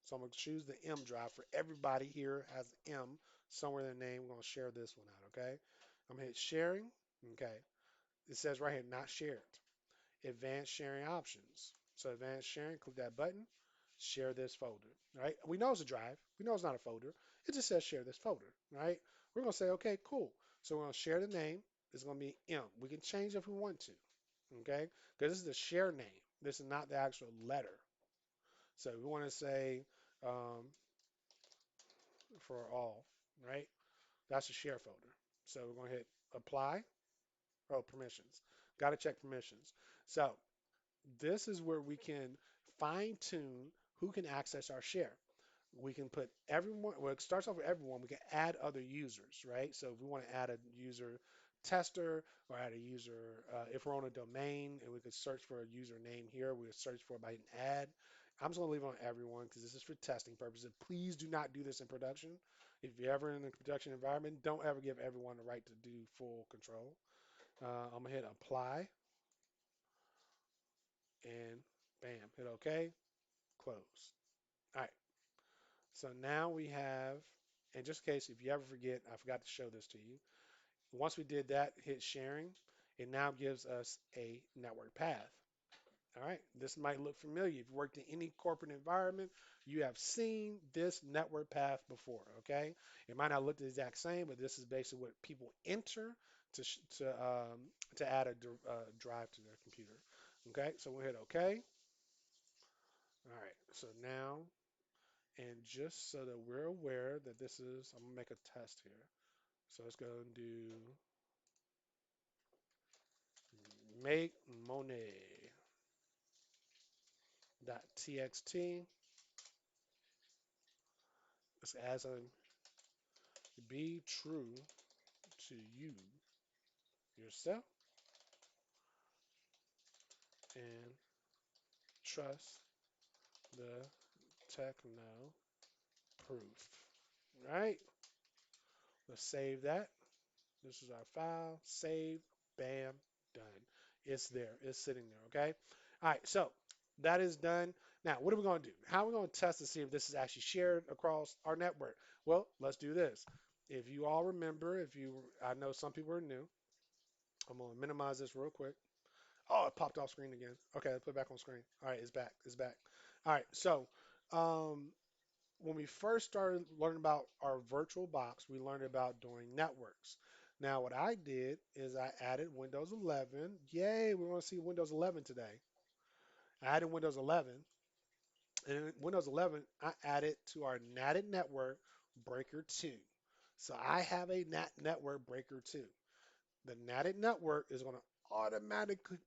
So I'm gonna choose the M drive for everybody here has M somewhere in the name. We're gonna share this one out, okay? I'm gonna hit sharing. Okay. It says right here, not shared. Advanced sharing options. So advanced sharing, click that button, share this folder, right? We know it's a drive. We know it's not a folder. It just says share this folder, right? We're going to say, okay, cool. So we're going to share the name. It's going to be M. We can change if we want to, okay? Because this is the share name. This is not the actual letter. So we want to say um, for all, right? That's a share folder. So we're going to hit apply. Oh, permissions. Got to check permissions. So this is where we can fine tune who can access our share. We can put everyone, well, it starts off with everyone. We can add other users, right? So if we want to add a user tester or add a user, if we're on a domain and we could search for a username here, we would search for it by an add. I'm just going to leave it on everyone because this is for testing purposes. Please do not do this in production. If you're ever in a production environment, don't ever give everyone the right to do full control. I'm going to hit apply and bam, hit OK, close. All right. So now we have, and just in case if you ever forget, I forgot to show this to you. Once we did that, hit sharing, it now gives us a network path. All right, this might look familiar. If you worked in any corporate environment, you have seen this network path before, okay? It might not look the exact same, but this is basically what people enter to add a drive to their computer. Okay, so we'll hit OK. All right, so now, and just so that we're aware that this is, I'm gonna make a test here. So let's go and do make money .txt. Let's add some be true to you yourself and trust the techno proof. Right? Let's save that. This is our file. Save. Bam. Done. It's there. It's sitting there. Okay. All right. So that is done. Now, what are we going to do? How are we going to test to see if this is actually shared across our network? Well, let's do this. If you all remember, I know some people are new. I'm going to minimize this real quick. Oh, it popped off screen again. Okay, let's put it back on screen. All right, it's back. It's back. All right. So, um, when we first started learning about our virtual box, we learned about doing networks. Now, what I did is I added Windows 11. Yay, we want to see Windows 11 today. I added Windows 11, and in Windows 11, I added to our NATed network breaker 2. So I have a NAT network breaker 2. The NATed network is going to automatically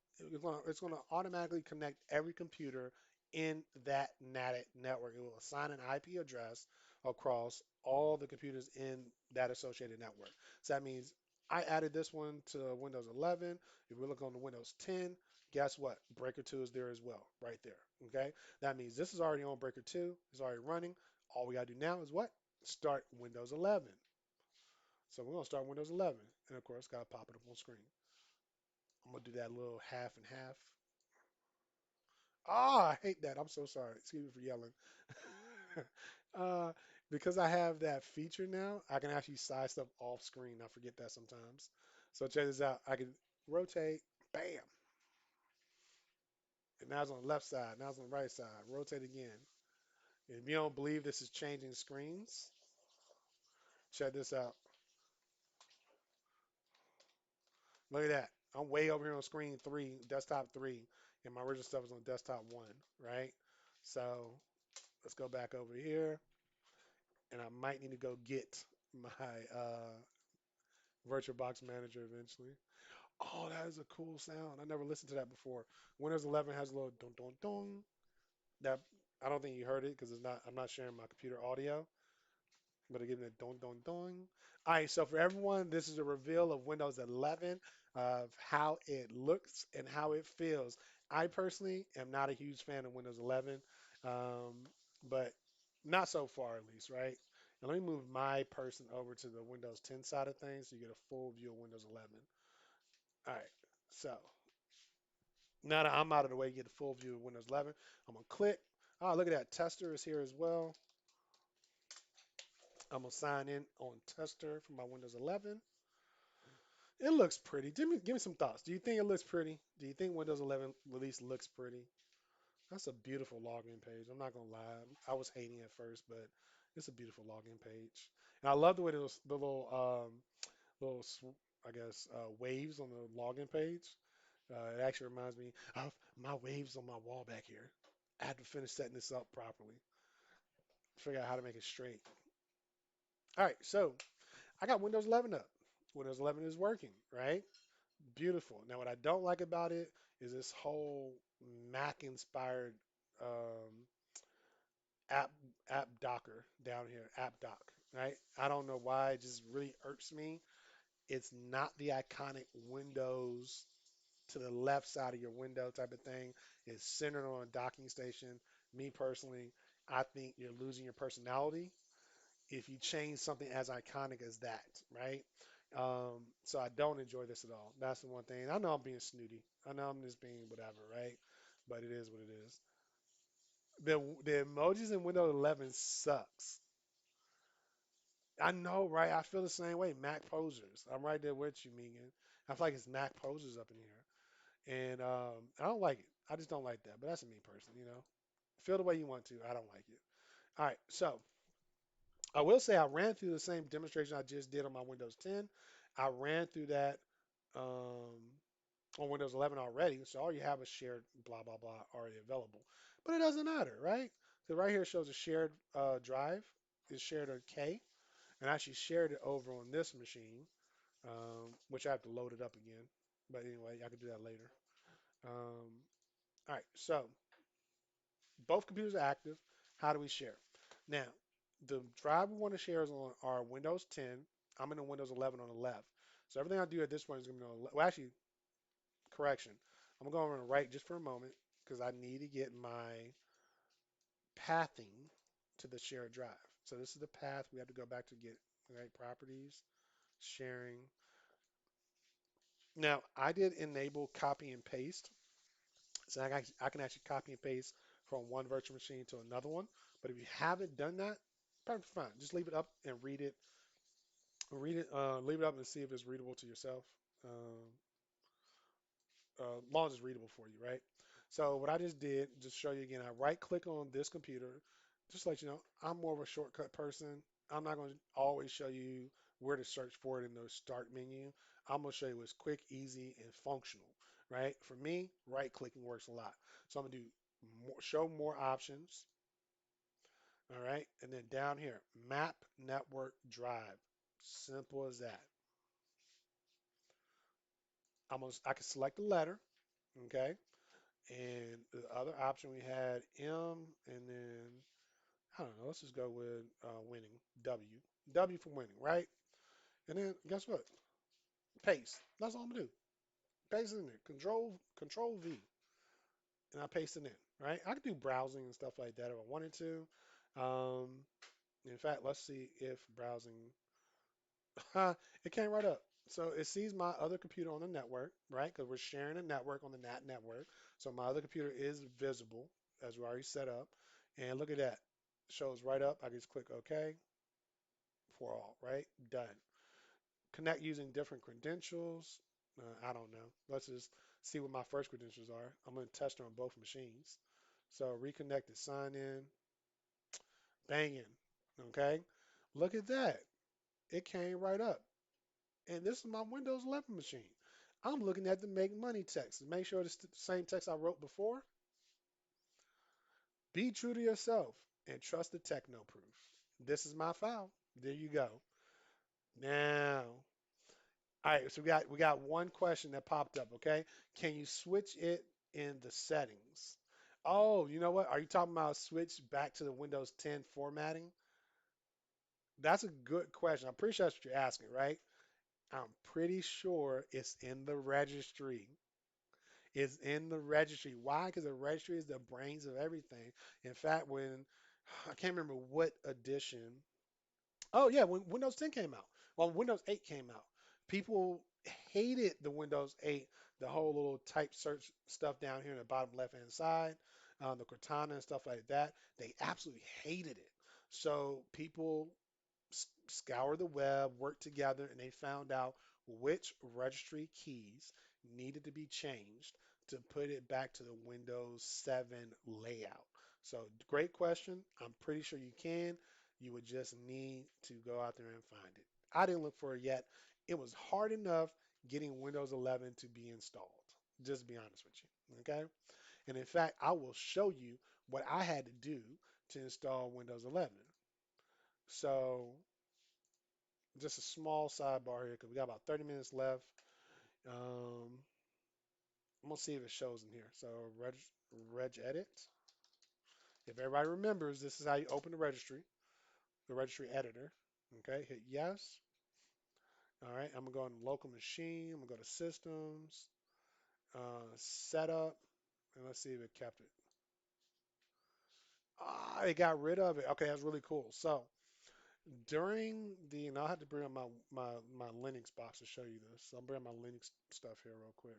it's going to automatically connect every computer in that NATed network. It will assign an IP address across all the computers in that associated network. So that means I added this one to Windows 11. If we look on the Windows 10, guess what? Breaker 2 is there as well, right there. Okay, that means this is already on Breaker 2. It's already running. All we got to do now is what? Start Windows 11. So we're going to start Windows 11. And of course, got to pop it up on screen. I'm gonna do that little half and half. Ah, I hate that. I'm so sorry. Excuse me for yelling. uh, because I have that feature now, I can actually size stuff off screen. I forget that sometimes. So check this out. I can rotate, bam, and now it's on the left side. Now it's on the right side. Rotate again. If you don't believe this is changing screens, check this out. Look at that. I'm way over here on screen three, desktop three, and my original stuff is on desktop one, right? So let's go back over here, and I might need to go get my VirtualBox Manager eventually. Oh, that is a cool sound. I never listened to that before. Windows 11 has a little dong dong dong. That I don't think you heard it because it's not. I'm not sharing my computer audio, but I give it a dong dong dong. All right, so for everyone, this is a reveal of Windows 11 of how it looks and how it feels. I personally am not a huge fan of Windows 11, um, but not so far at least, right? And let me move my person over to the Windows 10 side of things so you get a full view of Windows 11. All right, so now that I'm out of the way, you get a full view of Windows 11. I'm gonna click. Oh, look at that. Tester is here as well. I'm gonna sign in on Tester for my Windows 11. It looks pretty. Give me some thoughts. Do you think it looks pretty? Do you think Windows 11 release looks pretty? That's a beautiful login page. I'm not gonna lie. I was hating it at first, but it's a beautiful login page. And I love the way the little I guess waves on the login page. It actually reminds me of my waves on my wall back here. I had to finish setting this up properly. Figure out how to make it straight. All right, so I got Windows 11 up. Windows 11 is working, right? Beautiful. Now, what I don't like about it is this whole Mac-inspired um, app app docker down here, app dock, right? I don't know why. It just really irks me. It's not the iconic Windows to the left side of your window type of thing. It's centered on a docking station. Me personally, I think you're losing your personality if you change something as iconic as that, right? So I don't enjoy this at all. That's the one thing. I know I'm being snooty. I know I'm just being whatever, right? But it is what it is. The emojis in Windows 11 sucks. I know, right? I feel the same way. Mac posers. I'm right there with you, Megan. I feel like it's Mac posers up in here, and I don't like it. I just don't like that. But that's a me person, you know. Feel the way you want to. I don't like it. All right, so I will say I ran through the same demonstration I just did on my Windows 10. I ran through that um, on Windows 11 already, so all you have is shared blah blah blah already available. But it doesn't matter, right? So right here shows a shared drive. It's shared on K, and I actually shared it over on this machine, which I have to load it up again. But anyway, I can do that later. All right, so both computers are active. How do we share? Now, the drive we want to share is on our Windows 10. I'm in the Windows 11 on the left. So everything I do at this point is going to be on the left. Well, actually, correction. I'm going to go on the right just for a moment because I need to get my pathing to the shared drive. So this is the path we have to go back to get, right? Properties, sharing. Now, I did enable copy and paste. So I can actually copy and paste from one virtual machine to another one. But if you haven't done that, perfectly fine. Just leave it up and read it. Read it. Leave it up and see if it's readable to yourself. Long as it's readable for you, right? So what I just did, just show you again, I right click on this computer, just to let you know, I'm more of a shortcut person. I'm not going to always show you where to search for it in the start menu. I'm going to show you what's quick, easy, and functional, right? For me, right clicking works a lot. So I'm going to do show more options, all right? And then down here, map network drive. Simple as that. I can select a letter, okay? And the other option we had M, and then I don't know. Let's just go with winning. W. W for winning, right? And then guess what? Paste. That's all I'm gonna do. Paste it in there. Control V, and I paste it in. Right? I could do browsing and stuff like that if I wanted to. Um, in fact, let's see if browsing. It came right up. So it sees my other computer on the network, right? Because we're sharing a network on the NAT network. So my other computer is visible as we already set up. And look at that. Shows right up. I just click OK for all, right? Done. Connect using different credentials. I don't know. Let's just see what my first credentials are. I'm going to test her on both machines. So reconnected sign in, banging. Okay. Look at that. It came right up. And this is my Windows 11 machine. I'm looking at the make money text. Make sure it's the same text I wrote before. Be true to yourself and trust the techno proof. This is my file. There you go. Now, all right, so we got one question that popped up, okay? Can you switch it in the settings? Oh, you know what? Are you talking about switch back to the Windows 10 formatting? That's a good question. I'm pretty sure that's what you're asking, right? I'm pretty sure it's in the registry. It's in the registry. Why? Because the registry is the brains of everything. In fact, when I can't remember what edition. Oh yeah, when Windows 10 came out. Well, Windows 8 came out. People hated the Windows 8, the whole little type search stuff down here in the bottom left hand side, the Cortana and stuff like that. They absolutely hated it. So people scour the web, work together, and they found out which registry keys needed to be changed to put it back to the Windows 7 layout. So, great question. I'm pretty sure you can. You would just need to go out there and find it. I didn't look for it yet. It was hard enough getting Windows 11 to be installed. Just to be honest with you. Okay. And in fact, I will show you what I had to do to install Windows 11. So just a small sidebar here because we got about 30 minutes left. Um, I'm gonna see if it shows in here. So reg edit. If everybody remembers, this is how you open the registry editor. Okay, hit yes. All right, I'm gonna go on local machine. I'm gonna go to systems, setup, and let's see if it kept it. Ah, it got rid of it. Okay, that's really cool. So during the, and I'll have to bring up my Linux box to show you this. So I'll bring up my Linux stuff here real quick.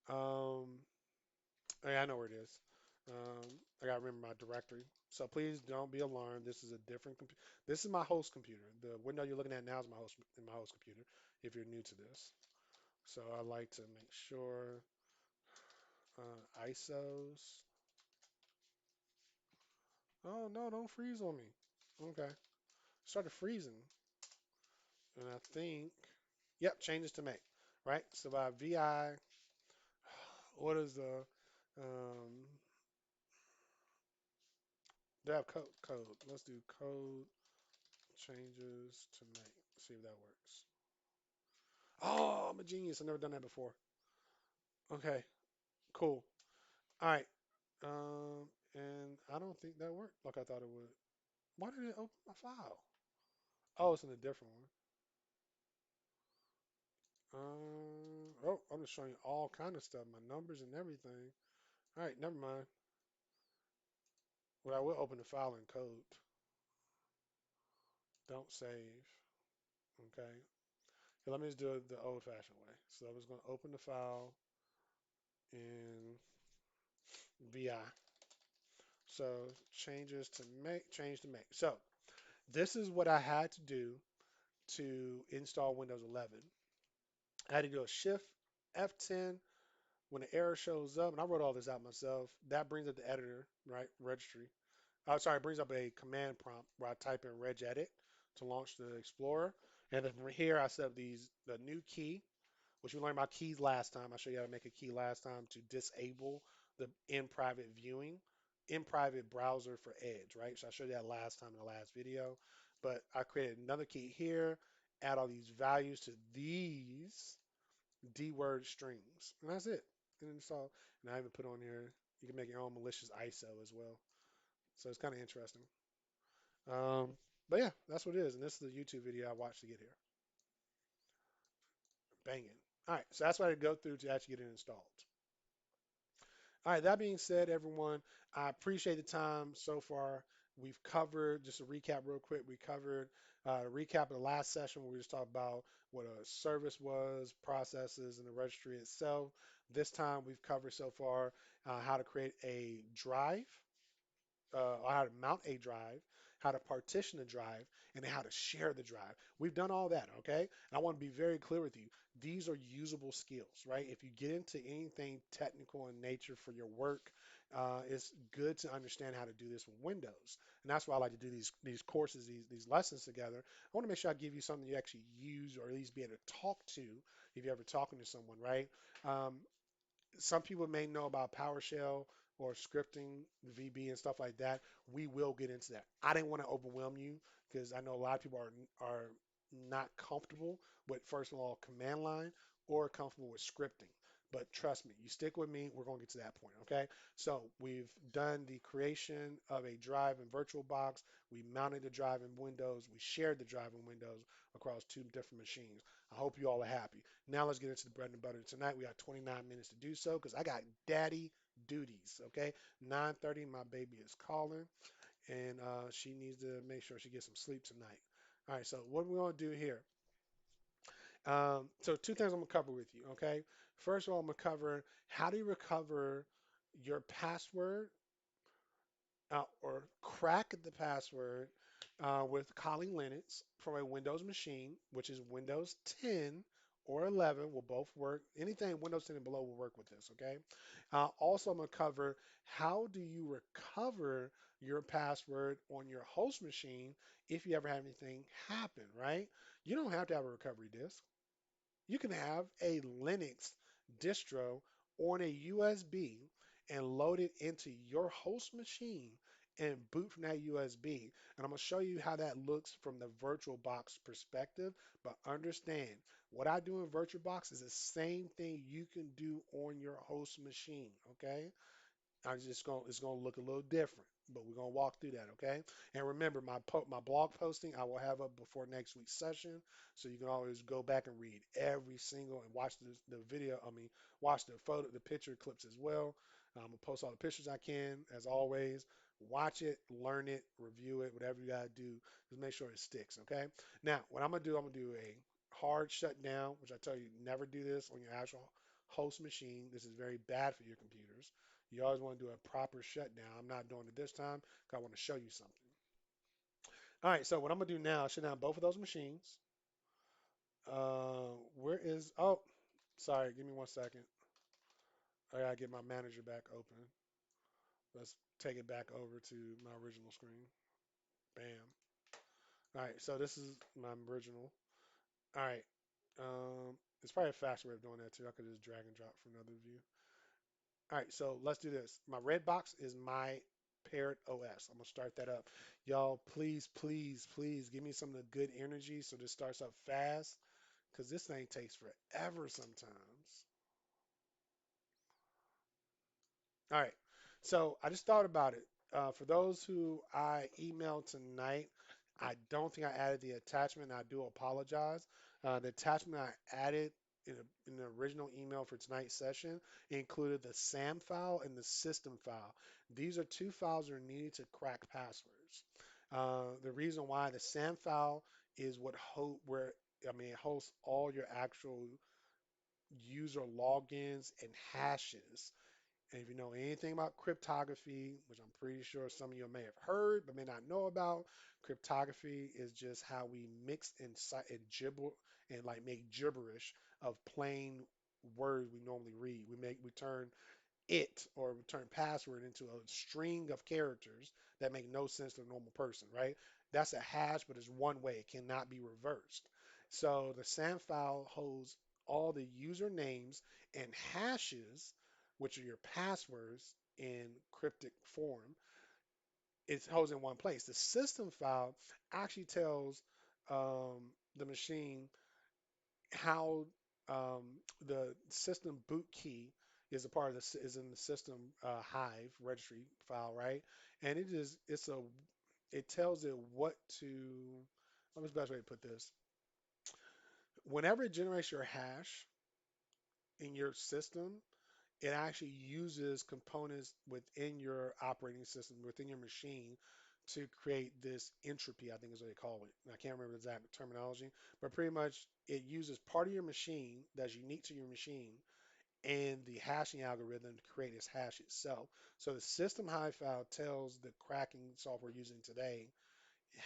Um, yeah, I know where it is. Um, I gotta remember my directory. So please don't be alarmed. This is a different computer. This is my host computer. The window you're looking at now is my host computer. If you're new to this, so I like to make sure ISOs. Oh no, don't freeze on me. Okay, started freezing, and I think, yep, changes to make. Right. So by VI, what is the um, they have code. Let's do code changes to make. See if that works. Oh, I'm a genius. I've never done that before. Okay, cool. All right. And I don't think that worked like I thought it would. Why did it open my file? Oh, it's in a different one. Oh, I'm just showing you all kind of stuff, my numbers and everything. All right, never mind. Well, I will open the file in code. Don't save. Okay. Here, let me just do it the old-fashioned way. So I was going to open the file in VI. So change to make. So this is what I had to do to install Windows 11. I had to do a Shift F10 when the error shows up, and I wrote all this out myself. That brings up the editor, right? Registry. Oh, sorry, it brings up a command prompt where I type in regedit to launch the Explorer. And then from here, I set up the new key, which we learned about keys last time. I showed you how to make a key last time to disable the in private viewing, in private browser for Edge, right? So I showed you that last time in the last video. But I created another key here, add all these values to these D word strings, and that's it. And it's all, and I even put on here, you can make your own malicious ISO as well. So it's kind of interesting. Um, but yeah, that's what it is. And this is the YouTube video I watched to get here. Banging. All right, so that's what I go through to actually get it installed. All right, that being said, everyone, I appreciate the time so far. We've covered, just a recap real quick, we covered Recap of the last session where we just talked about what a service was, processes, and the registry itself. This time we've covered so far how to create a drive, how to mount a drive, how to partition a drive, and then how to share the drive. We've done all that, okay? And I want to be very clear with you. These are usable skills, right? If you get into anything technical in nature for your work, it's good to understand how to do this with Windows. And that's why I like to do these courses, these lessons together. I want to make sure I give you something you actually use or at least be able to talk to if you're ever talking to someone, right? Um, some people may know about PowerShell or scripting, VB and stuff like that. We will get into that. I didn't want to overwhelm you because I know a lot of people are not comfortable with first of all command line or comfortable with scripting. But trust me, you stick with me, we're going to get to that point, okay? So we've done the creation of a drive in VirtualBox. We mounted the drive in Windows. We shared the drive in Windows across two different machines. I hope you all are happy. Now let's get into the bread and butter. Tonight we got 29 minutes to do so because I got daddy duties. Okay, 9:30, my baby is calling, and she needs to make sure she gets some sleep tonight. All right, so what we're gonna do here. So two things I'm gonna cover with you. Okay, first of all, I'm gonna cover how do you recover your password or crack the password with Kali Linux from a Windows machine, which is Windows 10 or 11 will both work. Anything Windows 10 and below will work with this, okay? Also, I'm going to cover how do you recover your password on your host machine if you ever have anything happen, right? You don't have to have a recovery disk. You can have a Linux distro on a USB and load it into your host machine and boot from that USB. And I'm going to show you how that looks from the VirtualBox perspective. But understand, what I do in VirtualBox is the same thing you can do on your host machine, okay? I just going it's gonna look a little different, but we're gonna walk through that, okay? And remember, my blog posting I will have up before next week's session, so you can always go back and read every single and watch the video. I mean, watch the photo, the picture clips as well. I'm gonna post all the pictures I can, as always. Watch it, learn it, review it, whatever you gotta do, just make sure it sticks, okay? Now, what I'm gonna do a hard shutdown, which I tell you never do this on your actual host machine. This is very bad for your computers. You always want to do a proper shutdown. I'm not doing it this time because I want to show you something. All right, so what I'm gonna do now, shut down both of those machines. Where is? Oh, sorry. Give me 1 second. I gotta get my manager back open. Let's take it back over to my original screen. Bam. All right, so this is my original. All right. It's probably a faster way of doing that too. I could just drag and drop from another view. All right, so let's do this. My red box is my paired OS. I'm gonna start that up. Y'all, please, please, please give me some of the good energy so this starts up fast because this thing takes forever sometimes. All right. So I just thought about it. For those who I emailed tonight, I don't think I added the attachment. I do apologize. The attachment I added in the original email for tonight's session included the SAM file and the system file. These are two files that are needed to crack passwords. The reason why the SAM file is where I mean it hosts all your actual user logins and hashes. And if you know anything about cryptography, which I'm pretty sure some of you may have heard but may not know about, cryptography is just how we mix and gibber and like make gibberish of plain words we normally read. We turn it or return password into a string of characters that make no sense to a normal person, right? That's a hash, but it's one way. It cannot be reversed. So the SAM file holds all the usernames and hashes, which are your passwords in cryptic form. It holds in one place. The system file actually tells the machine how the system boot key is a part of this is in the system Hive registry file, right? And it tells it what to. What's the best way to put this? Whenever it generates your hash in your system, it actually uses components within your operating system, within your machine, to create this entropy, I think is what they call it. I can't remember the exact terminology, but pretty much it uses part of your machine that's unique to your machine and the hashing algorithm to create its hash itself. So the system hive file tells the cracking software we're using today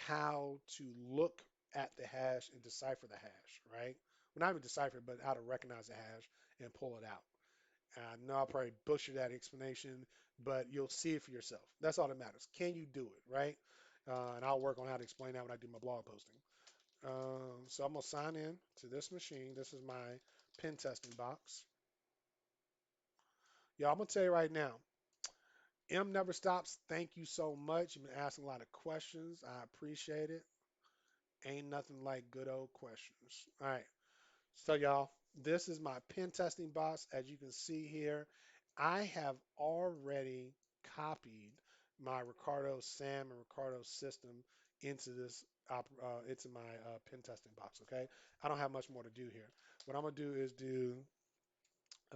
how to look at the hash and decipher the hash, right? Well, not even decipher, but how to recognize the hash and pull it out. I know I'll probably butcher that explanation, but you'll see it for yourself. That's all that matters. Can you do it, right? And I'll work on how to explain that when I do my blog posting. So I'm gonna sign in to this machine. This is my pen testing box. Yeah, I'm gonna tell you right now. M never stops. Thank you so much. You've been asking a lot of questions. I appreciate it. Ain't nothing like good old questions. All right. So y'all, this is my pen testing box. As you can see here, I have already copied my Ricardo SAM and Ricardo system into this into my pen testing box. Okay, I don't have much more to do here. What I'm gonna do is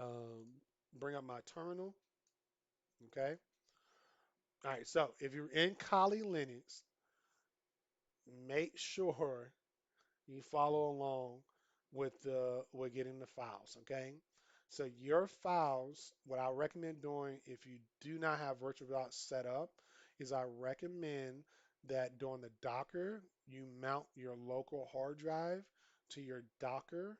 um, bring up my terminal. Okay. All right. So if you're in Kali Linux, make sure you follow along with getting the files, okay? So your files, what I recommend doing if you do not have VirtualBox set up, is I recommend that during the Docker, you mount your local hard drive to your Docker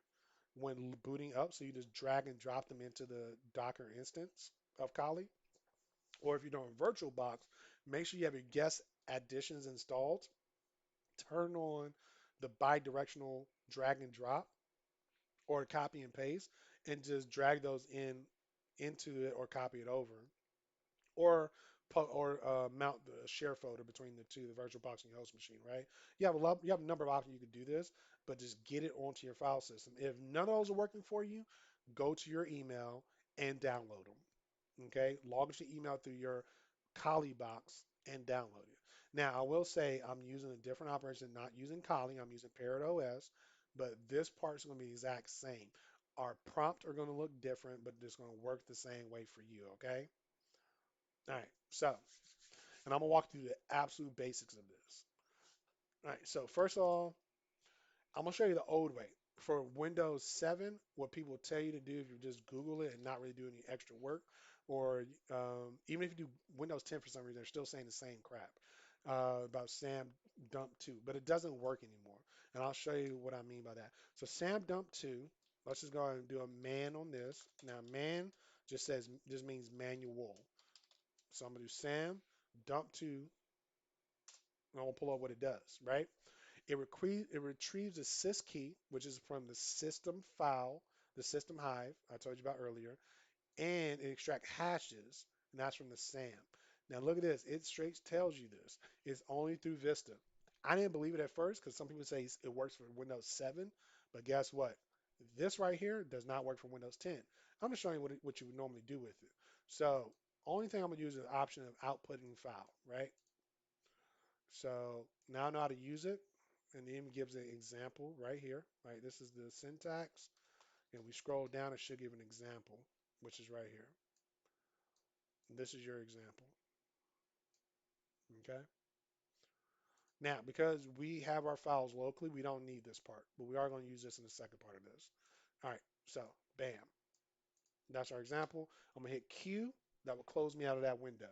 when booting up. So you just drag and drop them into the Docker instance of Kali. Or if you're doing VirtualBox, make sure you have your guest additions installed. Turn on the bidirectional drag and drop or copy and paste and just drag those in into it or copy it over or mount the share folder between the two, the virtual box and your host machine, right? You have a number of options you can do this, but just get it onto your file system. If none of those are working for you, go to your email and download them. Okay, log into your email through your Kali box and download it. Now, I will say I'm using a different operation, not using Kali. I'm using Parrot OS, but this part's going to be the exact same. Our prompt are going to look different, but it's going to work the same way for you. Okay. All right. So, and I'm gonna walk through the absolute basics of this. All right. So first of all, I'm gonna show you the old way. For Windows 7, what people tell you to do if you just Google it and not really do any extra work, or even if you do Windows 10 for some reason, they're still saying the same crap about SAM dump 2, but it doesn't work anymore. And I'll show you what I mean by that. So SAM dump 2, let's just go ahead and do a man on this. Now man just means manual. So I'm gonna do SAM dump 2, and I'll pull up what it does, right? It retrieves the sys key, which is from the system file, the system hive I told you about earlier, and it extracts hashes, and that's from the SAM. Now look at this. It straight tells you this. It's only through Vista. I didn't believe it at first because some people say it works for Windows 7, but guess what? This right here does not work for Windows 10. I'm just showing you what you would normally do with it. So only thing I'm gonna use is the option of outputting file, right? So now I know how to use it. And then it gives an example right here, right? This is the syntax. And we scroll down, it should give an example, which is right here. And this is your example, okay? Now, because we have our files locally, we don't need this part, but we are going to use this in the second part of this. All right, so bam. That's our example. I'm going to hit Q. That will close me out of that window.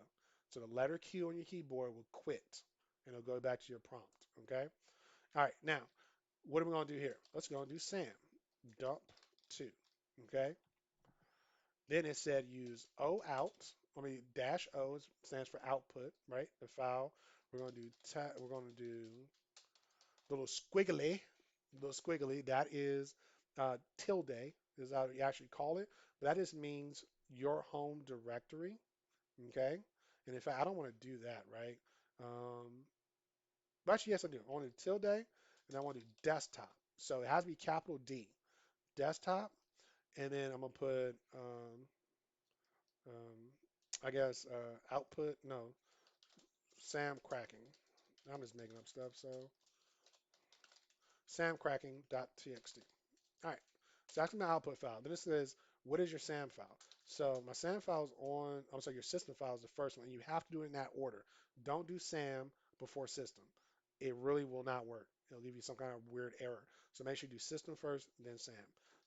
So the letter Q on your keyboard will quit, and it'll go back to your prompt, okay? All right, now, what are we going to do here? Let's go and do SAM, dump 2, okay? Then it said use O out. I mean dash O stands for output, right? The file. We're going to do little squiggly, That is tilde is how you actually call it. But that just means your home directory. Okay. And in fact, I don't want to do that, right? Um, but actually, yes, I do. I want to do tilde, and I want to do desktop. So it has to be capital D, desktop, and then I'm gonna put um, I guess output, no, Sam cracking. I'm just making up stuff. So samcracking.txt. All right. So that's my output file. Then it says, what is your SAM file? So my SAM file is on, I'm sorry, your system file is the first one. You have to do it in that order. Don't do SAM before system. It really will not work. It'll give you some kind of weird error. So make sure you do system first, then SAM.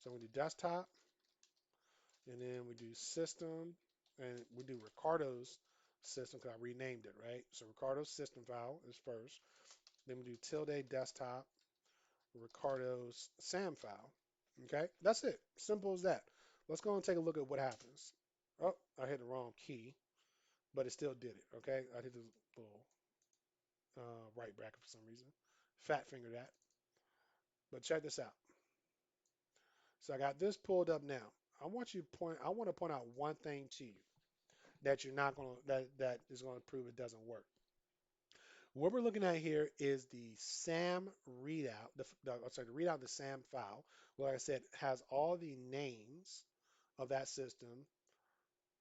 So we do desktop, and then we do system, and we do Ricardo's system because I renamed it, right? So Ricardo's system file is first. Then we do tilde desktop, Ricardo's SAM file. Okay, that's it. Simple as that. Let's go and take a look at what happens. Oh, I hit the wrong key, but it still did it. Okay, I hit the little right bracket for some reason. Fat finger that. But check this out. So I got this pulled up now. I want to point out one thing to you that you're not going to that is going to prove it doesn't work. What we're looking at here is the SAM readout, the readout of the SAM file. Like I said, has all the names of that system.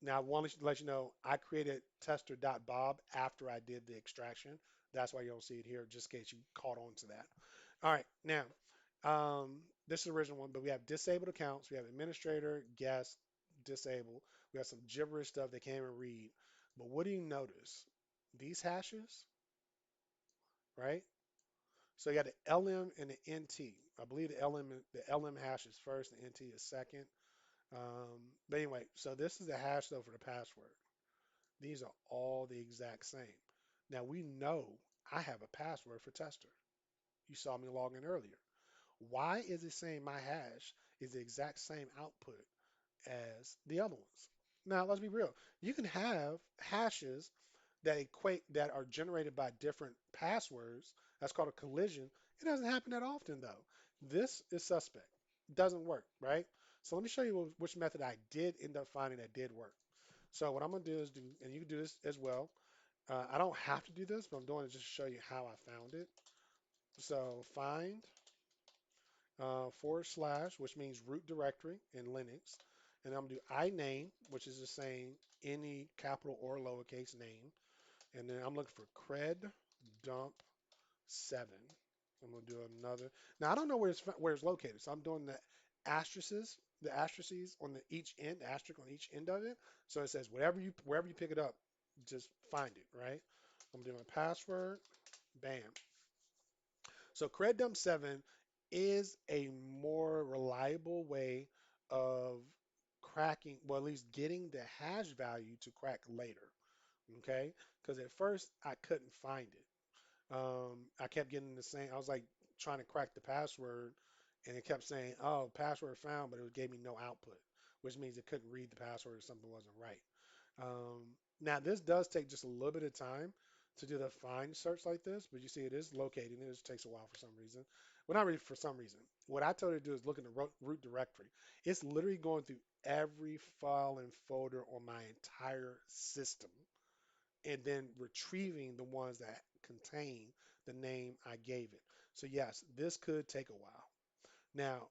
Now, I want to let you know, I created tester.bob after I did the extraction. That's why you don't see it here, just in case you caught on to that. All right, now, this is the original one, but we have disabled accounts. We have administrator, guest, disabled. We have some gibberish stuff they can't even read. But what do you notice? These hashes, right? So you got the LM and the NT. I believe the LM hash is first, the NT is second. But anyway, so this is the hash though for the password. These are all the exact same. Now we know I have a password for tester. You saw me log in earlier. Why is it saying my hash is the exact same output as the other ones? Now let's be real. You can have hashes that are generated by different passwords. That's called a collision. It doesn't happen that often though. This is suspect. It doesn't work, right? So let me show you which method I did end up finding that did work. So what I'm gonna do is and you can do this as well. I don't have to do this, but I'm doing it just to show you how I found it. So find / which means root directory in Linux, and I'm gonna do iname, which is the same any capital or lowercase name, and then I'm looking for cred dump 7. I'm gonna do another. Now I don't know where it's located, so I'm doing the asterisks on each end, asterisk on each end of it. So it says wherever you pick it up, just find it, right? I'm doing a password, bam. So cred dump 7 is a more reliable way of cracking, well, at least getting the hash value to crack later. Okay, because at first I couldn't find it. I kept getting the same. I was like trying to crack the password, and it kept saying, "Oh, password found," but it gave me no output, which means it couldn't read the password or something wasn't right. Now this does take just a little bit of time to do the find search like this, but you see it is locating. It just takes a while for some reason. Well, not really for some reason. What I told it to do is look in the root directory. It's literally going through every file and folder on my entire system and then retrieving the ones that contain the name I gave it. So yes, this could take a while. Now,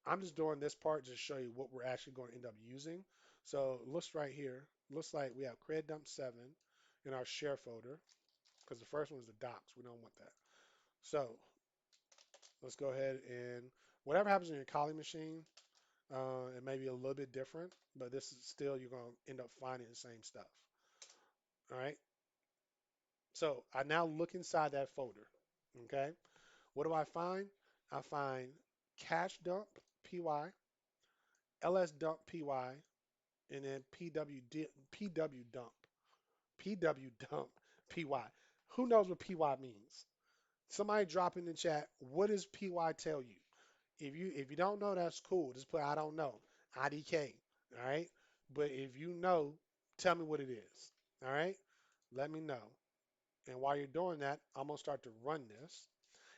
I'm just doing this part just to show you what we're actually going to end up using. So it looks right here, looks like we have cred dump 7 in our share folder because the first one is the docs. We don't want that. So let's go ahead and whatever happens in your Kali machine, it may be a little bit different, but this is still, you're going to end up finding the same stuff. All right. So I now look inside that folder. Okay. What do I find? I find cache dump py, ls dump py, and then pw dump, pw dump py. Who knows what py means? Somebody drop in the chat. What does py tell you? If you don't know, that's cool. Just put I don't know. IDK. All right. But if you know, tell me what it is. All right. Let me know. And while you're doing that, I'm gonna start to run this.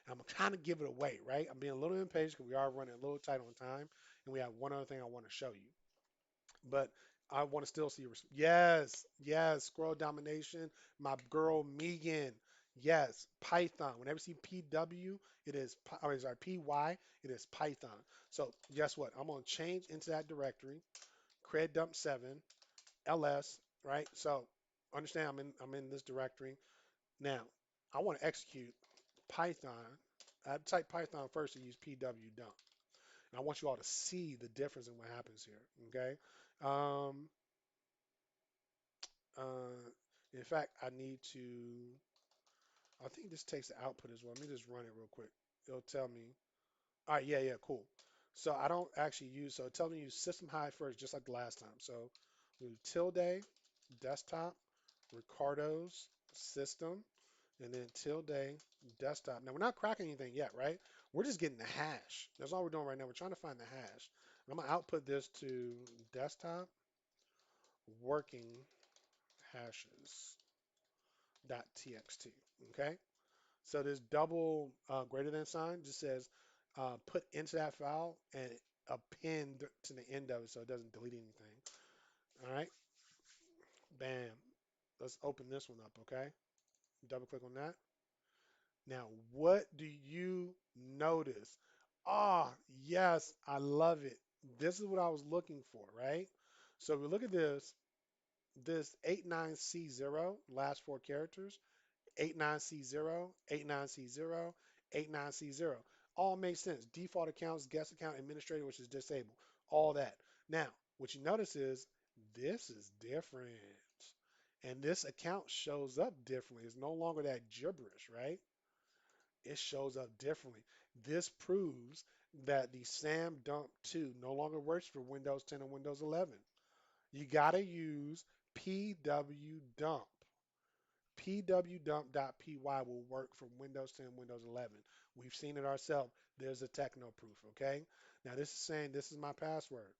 I'm trying to give it away, right? I'm being a little impatient because we are running a little tight on time, and we have one other thing I want to show you. But I want to still see your yes, yes, scroll domination. My girl Megan, yes, Python. Whenever you see PW, it is sorry, PY, it is Python. So guess what? I'm gonna change into that directory, cred dump 7, ls, right? So understand I'm in this directory. Now, I want to execute Python. I type Python first to use pw dump. And I want you all to see the difference in what happens here. Okay. Um, uh, in fact, I need to I think this takes the output as well. Let me just run it real quick. It'll tell me. All right, yeah, yeah, cool. So I don't actually use, so it tells me to use system hide first, just like the last time. So we do tilde, desktop, Ricardo's system, and then tilde, desktop. Now we're not cracking anything yet, right? We're just getting the hash. That's all we're doing right now. We're trying to find the hash. I'm gonna output this to desktop working hashes dot txt. Okay. So this double greater than sign just says put into that file and append to the end of it so it doesn't delete anything. All right, bam. Let's open this one up, okay? Double click on that. Now, what do you notice? Ah, yes, I love it. This is what I was looking for, right? So if we look at this 89C0, last four characters, 89C0, 89C0, 89C0. All makes sense. Default accounts, guest account, administrator, which is disabled. All that. Now, what you notice is this is different. And this account shows up differently. It's no longer that gibberish, right? It shows up differently. This proves that the SAM dump 2 no longer works for Windows 10 and Windows 11. You got to use pwdump. pwdump.py will work from Windows 10 and Windows 11. We've seen it ourselves. There's a techno proof, okay? Now this is saying this is my password.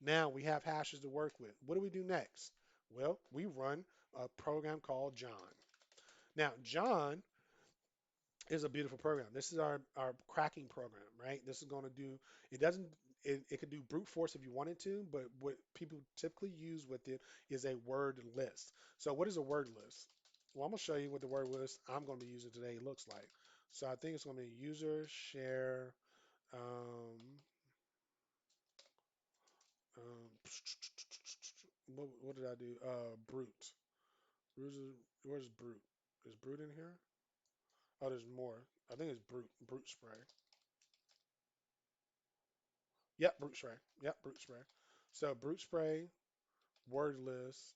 Now we have hashes to work with. What do we do next? Well, we run a program called John. Now, John is a beautiful program. This is our cracking program, right? This is going to do, it doesn't, it could do brute force if you wanted to, but what people typically use with it is a word list. So what is a word list? Well, I'm going to show you what the word list I'm going to be using today looks like. So I think it's going to be user share, um, um, what did I do? Brute. Where's brute? Is brute in here? Oh, there's more. I think it's brute. Brute spray. Yep, brute spray. Yep, brute spray. So brute spray, word list,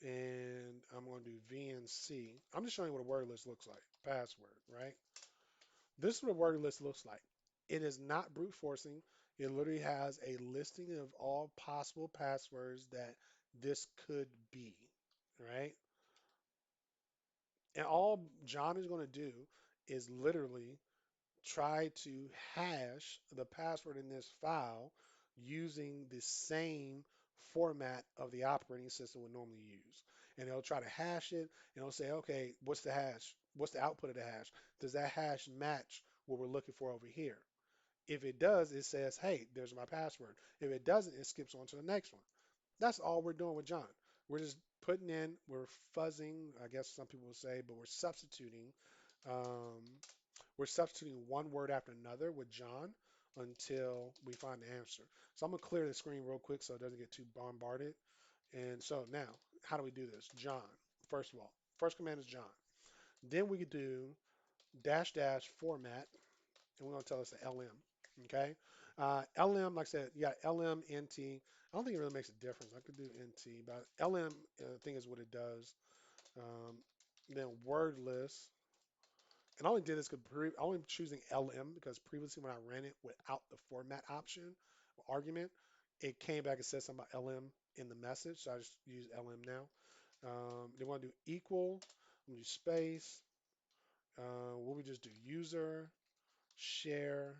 and I'm going to do VNC. I'm just showing you what a word list looks like. Password, right? This is what a word list looks like. It is not brute forcing. It literally has a listing of all possible passwords that this could be, right? And all John is going to do is literally try to hash the password in this file using the same format of the operating system would normally use. And it'll try to hash it and it'll say, okay, what's the hash? What's the output of the hash? Does that hash match what we're looking for over here? If it does, it says, hey, there's my password. If it doesn't, it skips on to the next one. That's all we're doing with John. We're just putting in, we're fuzzing, I guess some people will say, but um, we're substituting one word after another with John until we find the answer. So I'm gonna clear the screen real quick so it doesn't get too bombarded. And so now, how do we do this? John, first of all, first command is John. Then we could do dash dash format, and we're gonna tell us the LM. Okay, LM, like I said, yeah, LM NT. I don't think it really makes a difference. I could do NT, but LM, I think is what it does. Um, then word list. And I only did this because I only choosing LM because previously when I ran it without the format option or argument, it came back and said something about LM in the message. So I just use LM now. They want to do equal. I'm gonna do space. What we just do? User, share,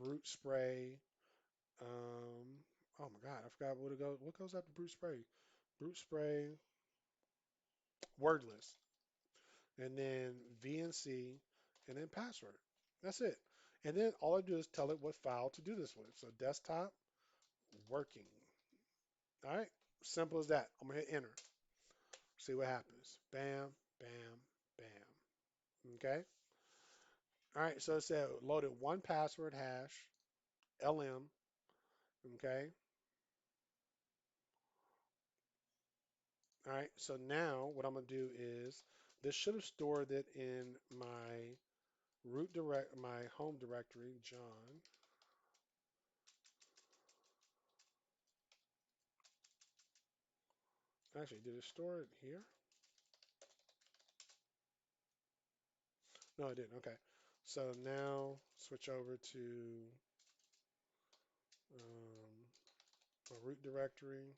brute spray. Oh my God, I forgot what it goes. What goes after brute spray? Brute spray, wordless, and then VNC, and then password. That's it. And then all I do is tell it what file to do this with. So desktop working. All right, simple as that. I'm gonna hit enter. See what happens. Bam, bam, bam. Okay. All right. So it said loaded one password hash LM. Okay. All right. So now what I'm gonna do is this should have stored it in my my home directory, John. Actually, did it store it here? No, I didn't. Okay. So now switch over to um, a root directory.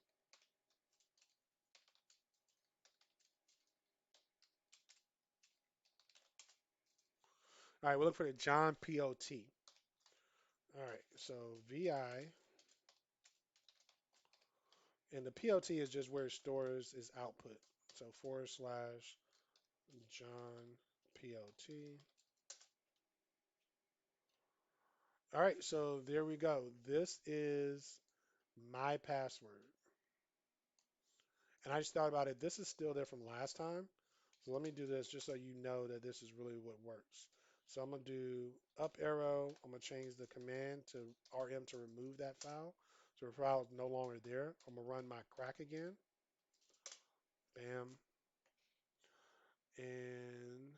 All right, we'll look for the John POT. All right, so VI, and the POT is just where it stores its output. So forward slash John POT. All right, so there we go. This is my password. And I just thought about it. This is still there from last time. So let me do this just so you know that this is really what works. So I'm going to do up arrow. I'm going to change the command to RM to remove that file. So the file is no longer there. I'm going to run my crack again. Bam. And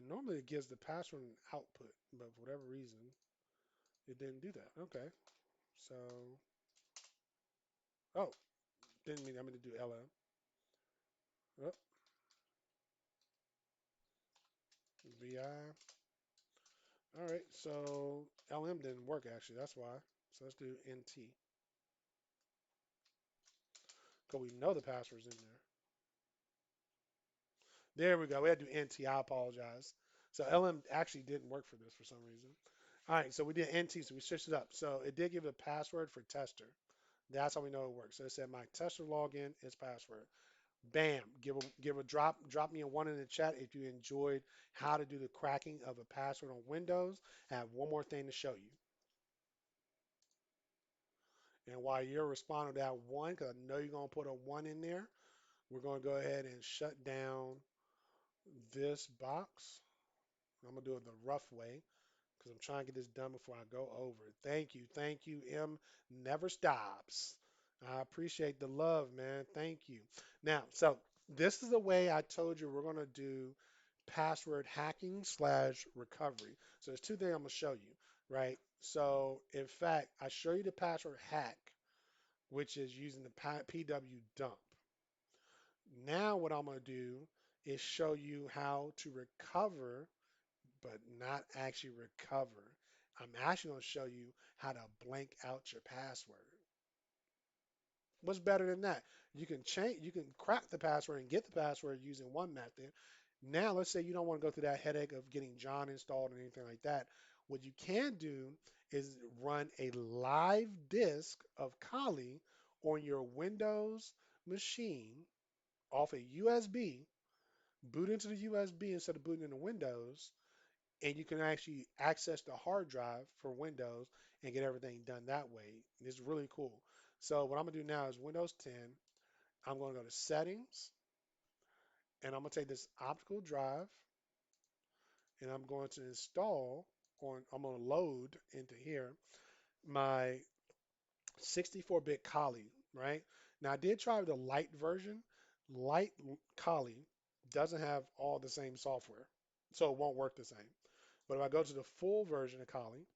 normally it gives the password and output, but for whatever reason, it didn't do that. Okay. So, oh, didn't mean I'm going to do LM. Oh, VI. All right. So LM didn't work actually. That's why. So let's do NT. Because we know the password's in there. There we go. We had to do NT. I apologize. So LM actually didn't work for this for some reason. All right, so we did NT, so we switched it up. So it did give a password for tester. That's how we know it works. So it said my tester login is password. Bam. Give a drop me a one in the chat if you enjoyed how to do the cracking of a password on Windows. I have one more thing to show you. And while you're responding to that one, because I know you're gonna put a one in there, we're gonna go ahead and shut down this box. I'm gonna do it the rough way because I'm trying to get this done before I go over. Thank you, thank you. M never stops. I appreciate the love, man. Thank you. Now, so this is the way I told you we're gonna do password hacking slash recovery. So there's two things I'm gonna show you, right? So in fact, I show you the password hack, which is using the PW dump. Now what I'm gonna do is show you how to recover but not actually recover. I'm actually going to show you how to blank out your password. What's better than that? You can crack the password and get the password using one method. Now, let's say you don't want to go through that headache of getting John installed or anything like that. What you can do is run a live disk of Kali on your Windows machine off a USB, boot into the USB instead of booting into Windows, and you can actually access the hard drive for Windows and get everything done that way. It's really cool. So what I'm gonna do now is Windows 10. I'm gonna go to Settings, and I'm gonna take this optical drive, and I'm going to install on. I'm gonna load into here my 64-bit Kali. Right now, I did try the light version. Light Kali doesn't have all the same software, so it won't work the same. But if I go to the full version of Kali,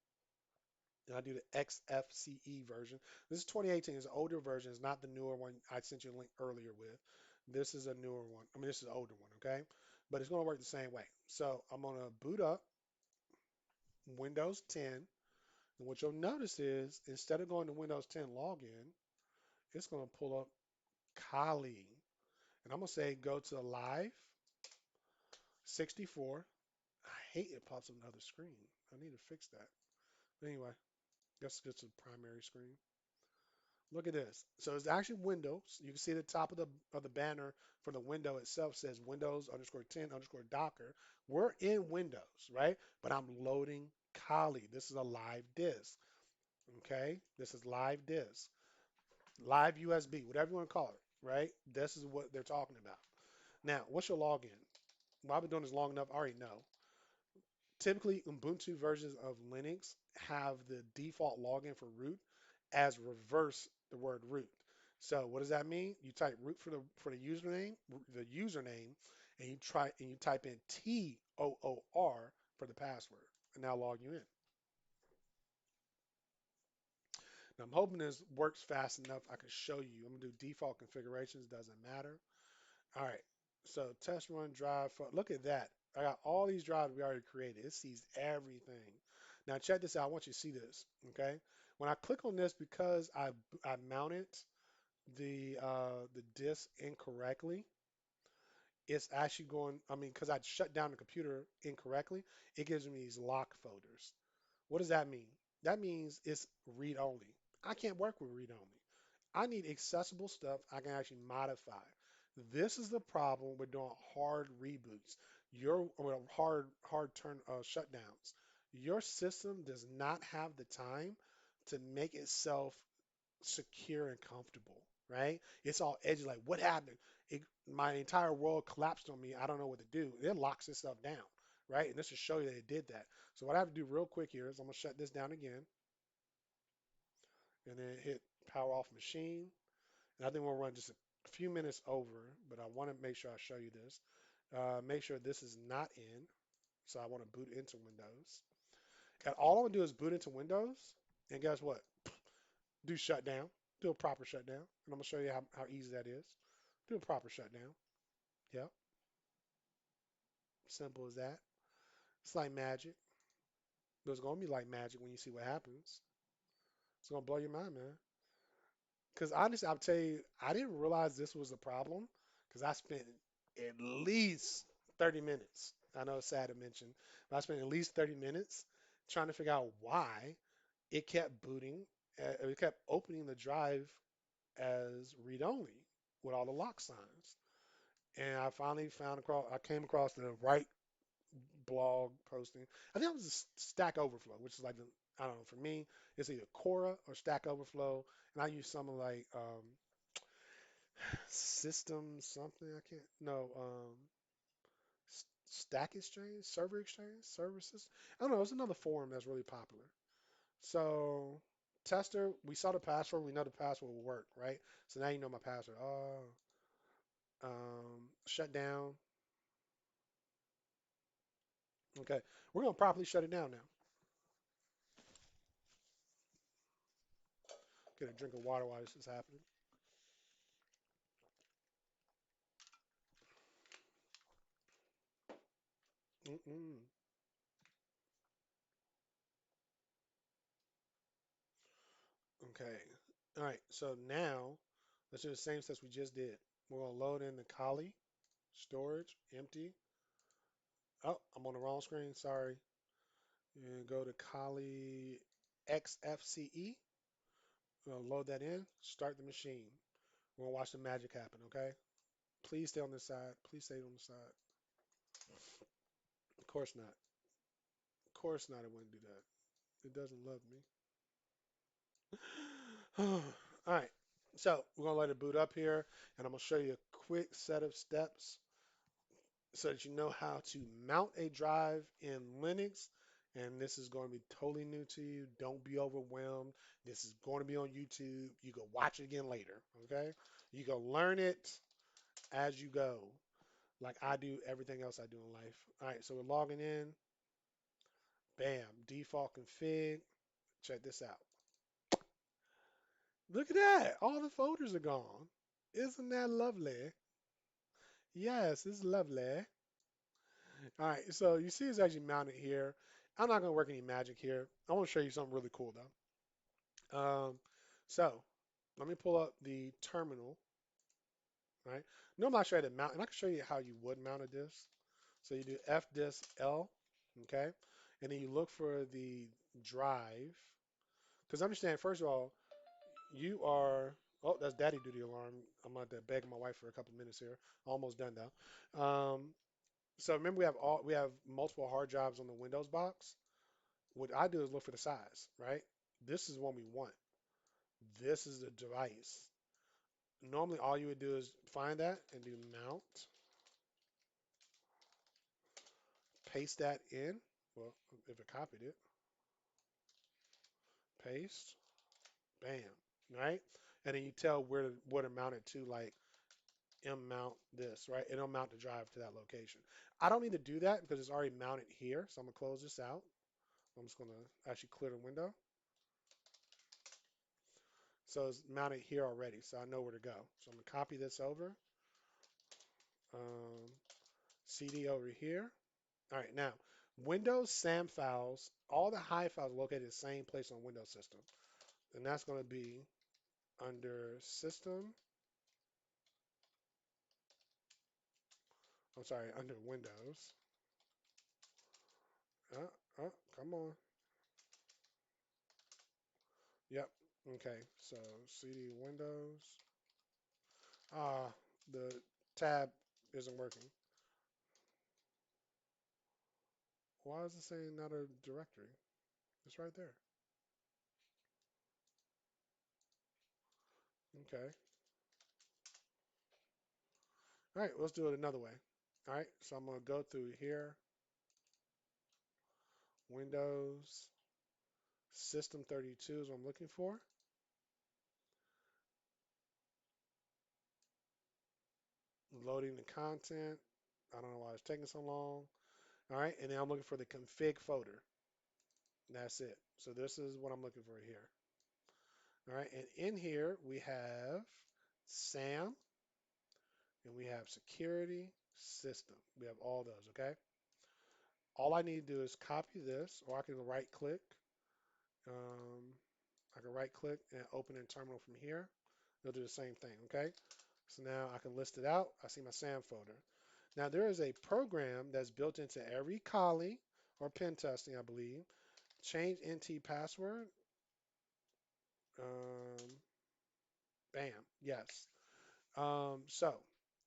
and I do the XFCE version. This is 2018. It's an older version. It's not the newer one I sent you a link earlier with. This is a newer one. I mean, this is an older one, okay? But it's going to work the same way. So I'm going to boot up Windows 10. And what you'll notice is instead of going to Windows 10 login, it's going to pull up Kali. And I'm going to say go to Live 64. I hate it pops up another screen. I need to fix that. Anyway, let's get to the primary screen. Look at this. So it's actually Windows. You can see the top of the banner for the window itself says Windows underscore 10 underscore Docker. We're in Windows, right? But I'm loading Kali. This is a live disk. Okay, this is live disk, live USB, whatever you want to call it, right? This is what they're talking about. Now, what's your login? Well, I've been doing this long enough. I already know. Typically, Ubuntu versions of Linux have the default login for root as reverse the word root. So what does that mean? You type root for the username, and you type in TOOR for the password, and now log you in. Now I'm hoping this works fast enough I can show you. I'm gonna do default configurations, doesn't matter. All right. So test run drive. Look at that. I got all these drives we already created. It sees everything. Now check this out. I want you to see this. Okay. When I click on this, because I mounted the disk incorrectly, it's actually going. I mean, because I shut down the computer incorrectly, it gives me these lock folders. What does that mean? That means it's read only. I can't work with read only. I need accessible stuff I can actually modify. This is the problem with doing hard reboots. Hard turn shutdowns. Your system does not have the time to make itself secure and comfortable, right? It's all edgy. Like, what happened? My entire world collapsed on me. I don't know what to do. It locks itself down, right? And this will show you that it did that. So what I have to do real quick here is I'm gonna shut this down again, and then hit power off machine. And I think we'll run just a few minutes over, but I want to make sure I show you this. Make sure this is not in. So I want to boot into Windows. And all I'm gonna do is boot into Windows, and guess what? Do shutdown. Do a proper shutdown. And I'm gonna show you how easy that is. Do a proper shutdown. Yep. Simple as that. It's like magic. But it's gonna be like magic when you see what happens. It's gonna blow your mind, man. Because honestly, I'll tell you, I didn't realize this was a problem because I spent at least 30 minutes. I know it's sad to mention, but I spent at least 30 minutes trying to figure out why it kept booting, it kept opening the drive as read only with all the lock signs. And I finally I came across the right blog posting. I think it was Stack Overflow, which is like I don't know. For me, it's either Quora or Stack Overflow, and I use something like System something. I can't. No, Stack Exchange, Server Exchange, Services. I don't know. It's another forum that's really popular. So tester, we saw the password. We know the password will work, right? So now you know my password. Oh, shut down. Okay, we're gonna properly shut it down now. Get a drink of water while this is happening. Mm-mm. Okay. All right. So now let's do the same steps we just did. We're gonna load in the Kali storage, empty. Oh, I'm on the wrong screen. Sorry. And go to Kali XFCE. We're gonna load that in. Start the machine. We're gonna watch the magic happen. Okay. Please stay on this side. Please stay on the side. Of course not. Of course not. It wouldn't do that. It doesn't love me. All right. So we're gonna let it boot up here, and I'm gonna show you a quick set of steps so that you know how to mount a drive in Linux. And this is going to be totally new to you. Don't be overwhelmed. This is going to be on YouTube. You can watch it again later. Okay. You can learn it as you go, like I do everything else I do in life. All right. So we're logging in. Bam. Default config. Check this out. Look at that. All the folders are gone. Isn't that lovely? Yes, it's lovely. All right, so you see it's actually mounted here. I'm not going to work any magic here. I want to show you something really cool though. So let me pull up the terminal, right? Normally I show you to mount, and I can show you how you would mount a disk. So you do fdisk L, okay? And then you look for the drive. Because understand, first of all, you are, oh, that's daddy duty alarm. I'm going to beg my wife for a couple minutes here. Almost done though. So remember we have multiple hard drives on the Windows box. What I do is look for the size, right? This is one we want. This is the device. Normally, all you would do is find that and do mount, paste that in. Well, if it copied it, paste, bam, right? And then you tell where to mount it to, like M mount this, right? It'll mount the drive to that location. I don't need to do that because it's already mounted here. So I'm gonna close this out. I'm just gonna actually clear the window. So it's mounted here already, so I know where to go. So I'm gonna copy this over. Um, CD over here. All right, now Windows SAM files, all the high files are located in the same place on Windows system, and that's going to be under System. I'm sorry, under Windows. Come on. Yep. Okay. So CD Windows. Ah, the tab isn't working. Why is it saying not a directory? It's right there. Okay. All right. Let's do it another way. All right. So I'm gonna go through here. Windows System 32 is what I'm looking for. Loading the content. I don't know why it's taking so long. All right. And then I'm looking for the config folder. And that's it. So this is what I'm looking for here. All right. And in here we have SAM and we have security system. We have all those. Okay. All I need to do is copy this, or I can right click. Um, I can right click and open in terminal from here. It'll do the same thing. Okay. So now I can list it out. I see my SAM folder. Now there is a program that's built into every Kali or pen testing, I believe. Change NT password. Um, Bam. Yes. So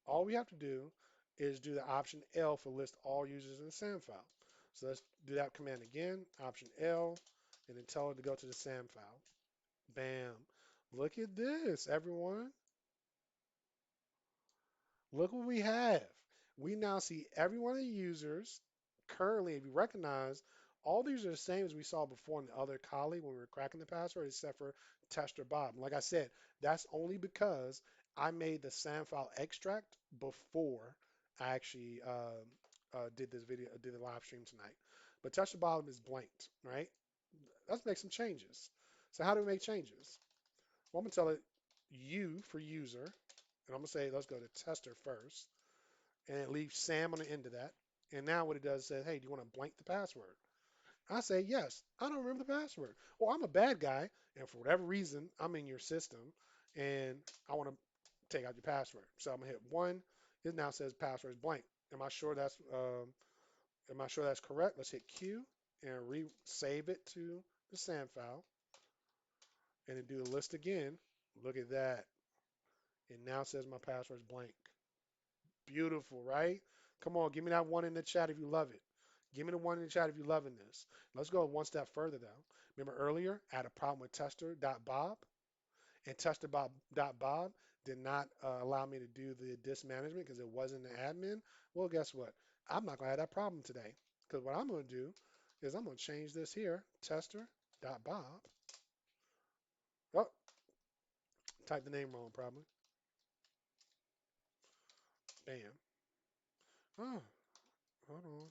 all we have to do is do the option L for list all users in the SAM file. So let's do that command again. Option L, and then tell it to go to the SAM file. Bam. Look at this, everyone. Look what we have. We now see every one of the users currently, if you recognize, all these are the same as we saw before in the other Kali when we were cracking the password, except for tester Bob. And like I said, that's only because I made the SAM file extract before I actually did this video, did the live stream tonight. But tester Bob is blanked, right? Let's make some changes. So how do we make changes? Well, I'm gonna tell it U for user, and I'm gonna say let's go to tester first and it leaves Sam on the end of that. And now what it does is say, hey, do you want to blank the password? I say, yes, I don't remember the password. Well, I'm a bad guy, and for whatever reason, I'm in your system, and I want to take out your password. So I'm gonna hit one. It now says password is blank. Am I sure that's correct? Let's hit Q and save it to the SAM file, and then do the list again. Look at that. It now says my password is blank. Beautiful, right? Come on, give me that one in the chat if you love it. Give me the one in the chat if you're loving this. Let's go one step further though. Remember earlier, I had a problem with tester.bob, and tester.bob did not allow me to do the disk management because it wasn't an admin. Well, guess what? I'm not going to have that problem today because what I'm going to do is I'm going to change this here, tester.bob. Oh, type the name wrong probably. Bam. Oh, hold on.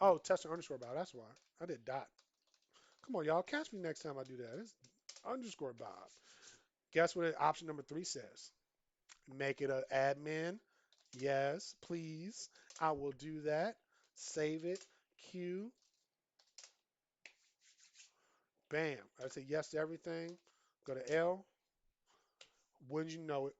Oh, tester underscore Bob. That's why. I did dot. Come on, y'all. Catch me next time I do that. It's underscore Bob. Guess what option number 3 says? Make it an admin. Yes, please. I will do that. Save it. Q. Bam. I say yes to everything. Go to L. Wouldn't you know it?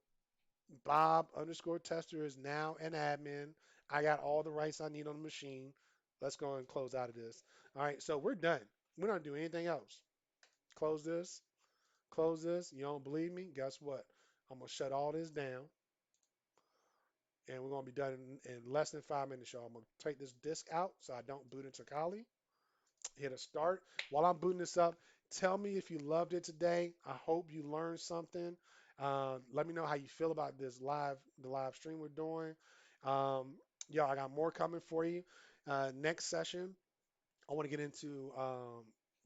Bob underscore tester is now an admin. I got all the rights I need on the machine. Let's go and close out of this. All right, so we're done. We're not doing anything else. Close this. Close this. You don't believe me? Guess what? I'm gonna shut all this down, and we're gonna be done in less than 5 minutes, y'all. I'm gonna take this disk out so I don't boot into Kali. Hit a start. While I'm booting this up, tell me if you loved it today. I hope you learned something. Let me know how you feel about the live stream we're doing. Um, Y'all, I got more coming for you. Next session, I want to get into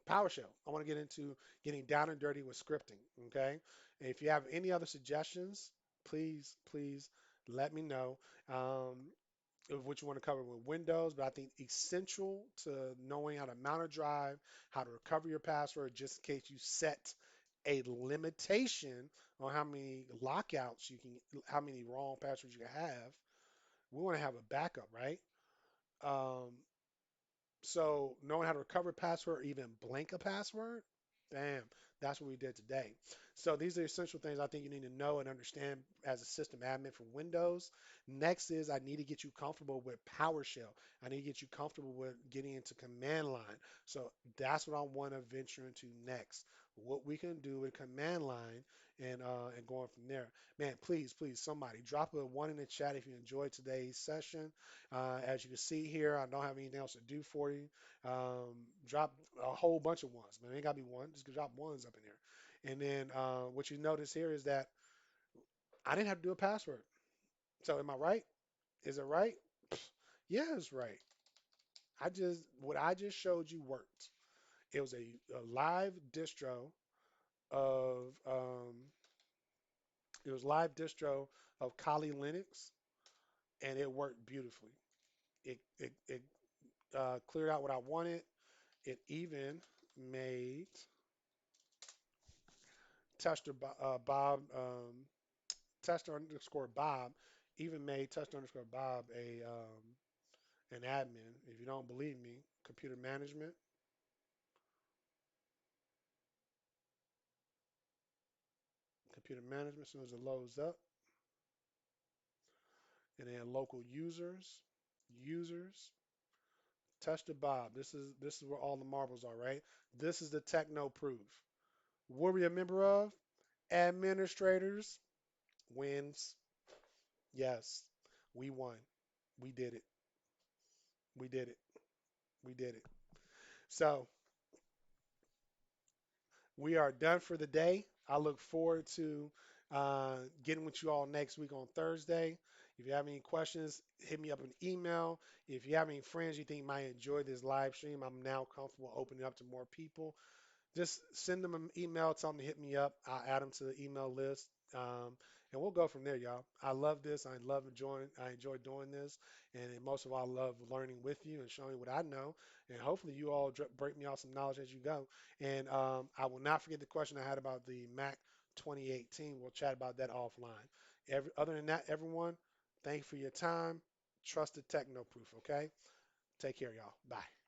PowerShell. I want to get into getting down and dirty with scripting. Okay. And if you have any other suggestions, please let me know. Of what you want to cover with Windows, but I think essential to knowing how to mount a drive, how to recover your password, just in case you set a limitation on how many lockouts you can, how many wrong passwords you can have. We want to have a backup, right? Um, so knowing how to recover a password or even blank a password, damn, that's what we did today. So these are essential things I think you need to know and understand as a system admin for Windows. Next is I need to get you comfortable with PowerShell. I need to get you comfortable with getting into command line. So that's what I want to venture into next. What we can do with command line and going from there. Man, please, please, somebody drop a one in the chat if you enjoyed today's session. As you can see here, I don't have anything else to do for you. Drop a whole bunch of ones, but it ain't gotta be one. Just drop ones up in there. And then what you notice here is that I didn't have to do a password. So am I right? Is it right? Yeah, it's right. What I just showed you worked. It was a live distro of it was live distro of Kali Linux, and it worked beautifully. It cleared out what I wanted. It even made Tester Bob, Tester underscore Bob, even made Tester underscore Bob a an admin. If you don't believe me, computer management. As soon as it loads up, and then local users, Tester Bob. This is where all the marbles are, right? This is the techno proof. What are we a member of? Administrators wins. Yes, we won. We did it. We did it. We did it. So we are done for the day. I look forward to getting with you all next week on Thursday. If you have any questions, hit me up an email. If you have any friends you think might enjoy this live stream, I'm now comfortable opening up to more people. Just send them an email, tell them to hit me up. I'll add them to the email list. And we'll go from there, y'all. I love this. I enjoy doing this. And most of all, I love learning with you and showing you what I know. And hopefully you all break me off some knowledge as you go. And I will not forget the question I had about the Mac 2018. We'll chat about that offline. Other than that, everyone, thank you for your time. Trust the techno proof, okay? Take care, y'all. Bye.